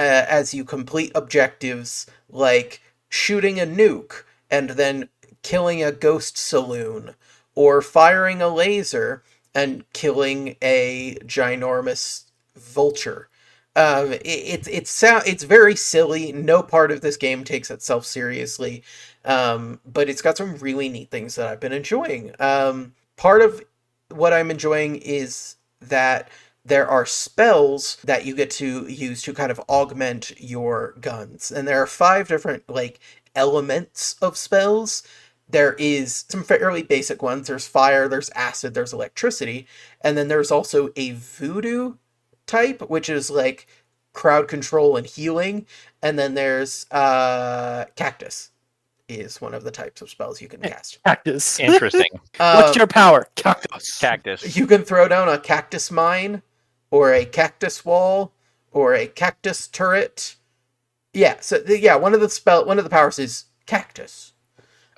as you complete objectives like shooting a nuke and then killing a ghost saloon, or firing a laser and killing a ginormous vulture. It's very silly. No part of this game takes itself seriously, but it's got some really neat things that I've been enjoying. Part of what I'm enjoying is that there are spells that you get to use to kind of augment your guns, and there are 5 different elements of spells. There is some fairly basic ones. There's fire, there's acid, there's electricity, and then there's also a voodoo type, which is like crowd control and healing, and then there's cactus is one of the types of spells you can cast. Cactus. Interesting. What's your power? Cactus. Cactus. You can throw down a cactus mine, or a cactus wall, or a cactus turret. Yeah, so one of the powers is cactus.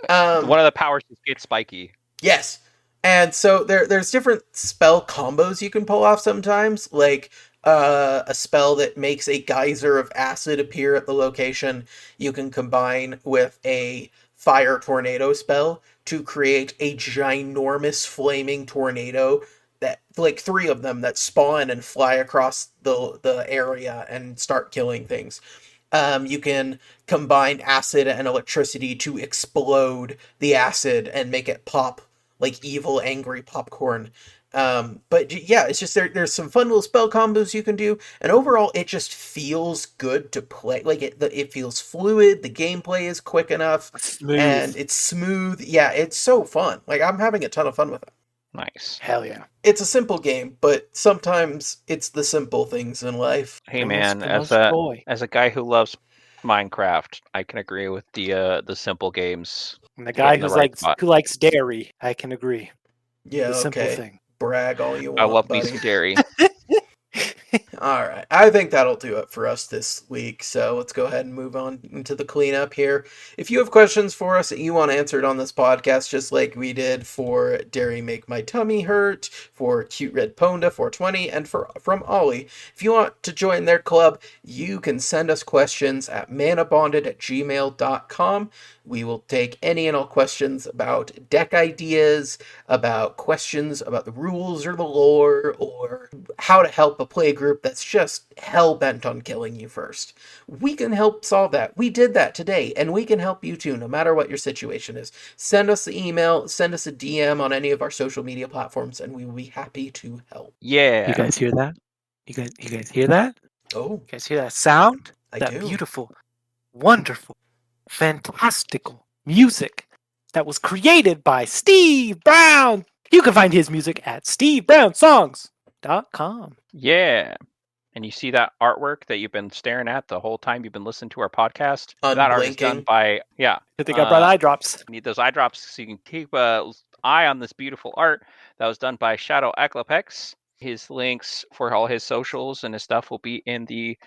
One of the powers is get spiky. Yes. And so there's different spell combos you can pull off sometimes, like a spell that makes a geyser of acid appear at the location. You can combine with a fire tornado spell to create a ginormous flaming tornado that, like 3 of them that spawn and fly across the area and start killing things. You can combine acid and electricity to explode the acid and make it pop like evil, angry popcorn. But yeah, it's just there's some fun little spell combos you can do, and overall it just feels good to play. Like it feels fluid, the gameplay is quick enough, Smooth. and it's smooth. Yeah, it's so fun. Like, I'm having a ton of fun with it. Nice. Hell yeah. It's a simple game, but sometimes it's the simple things in life. Hey The man, most joy. as a guy who loves Minecraft, I can agree with the simple games. And the guy Hitting the right spot. who likes dairy, I can agree. Yeah, The simple okay. thing. Brag all you want. I love me buddy. some dairy. All right. I think that'll do it for us this week. So let's go ahead and move on into the cleanup here. If you have questions for us that you want answered on this podcast, just like we did for Dairy Make My Tummy Hurt, for Cute Red Ponda 420, and from Ollie, if you want to join their club, you can send us questions at manabonded@gmail.com. We will take any and all questions about deck ideas, about questions about the rules or the lore, or how to help a play group that's just hell-bent on killing you first. We can help solve that. We did that today, and we can help you too, no matter what your situation is. Send us the email, send us a DM on any of our social media platforms, and we will be happy to help. Yeah. You guys hear that? You guys hear that? Oh, You guys hear that sound? I That do. beautiful, wonderful, fantastical music that was created by Steve Brown. You can find his music at stevebrownsongs.com. Yeah. And you see that artwork that you've been staring at the whole time you've been listening to our podcast? That art is done Unblinking. by, I think I brought eye drops. you need those eye drops so you can keep an eye on this beautiful art that was done by Shadow Eclopex. His links for all his socials and his stuff will be in the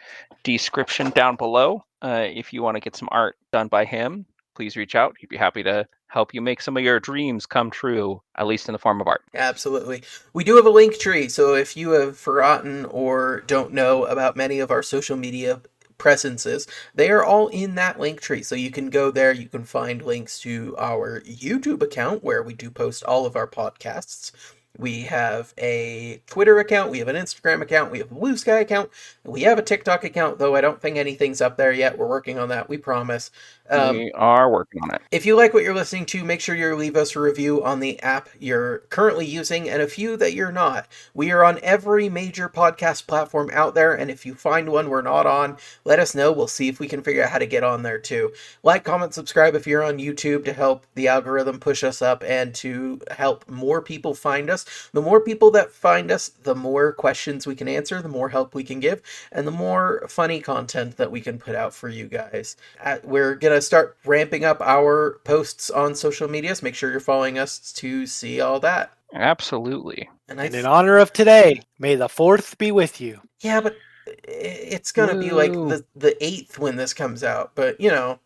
description down below. If you want to get some art done by him, please reach out. He'd be happy to help you make some of your dreams come true, at least in the form of art. Absolutely. We do have a link tree, so if you have forgotten or don't know about many of our social media presences, they are all in that link tree. So you can go there, you can find links to our YouTube account where we do post all of our podcasts. We have a Twitter account, we have an Instagram account, we have a BlueSky account, we have a TikTok account, though I don't think anything's up there yet. We're working on that, we promise. We are working on it. If you like what you're listening to, make sure you leave us a review on the app you're currently using and a few that you're not. We are on every major podcast platform out there, and if you find one we're not on, let us know. We'll see if we can figure out how to get on there too. Like, comment, subscribe if you're on YouTube to help the algorithm push us up and to help more people find us. The more people that find us, the more questions we can answer, the more help we can give, and the more funny content that we can put out for you guys. We're going to start ramping up our posts on social medias. Make sure you're following us to see all that. Absolutely. And in honor of today, may the 4th be with you. Yeah, but it's going to be like Woo. the 8th when this comes out. But, you know.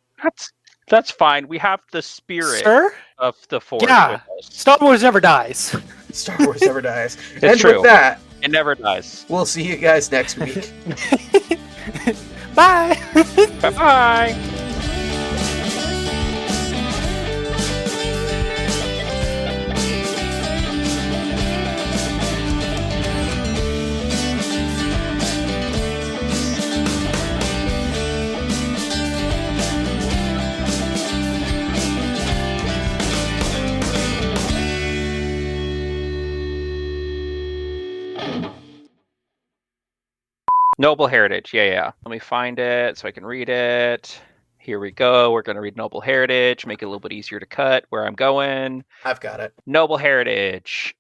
That's fine. We have the spirit Sir? of the Force Yeah. with us. Star Wars never dies. Star Wars never dies. It's And true. with that, It never dies. we'll see you guys next week. Bye. Bye-bye. Noble Heritage. Yeah. Let me find it so I can read it. Here we go. We're going to read Noble Heritage, make it a little bit easier to cut where I'm going. I've got it. Noble Heritage.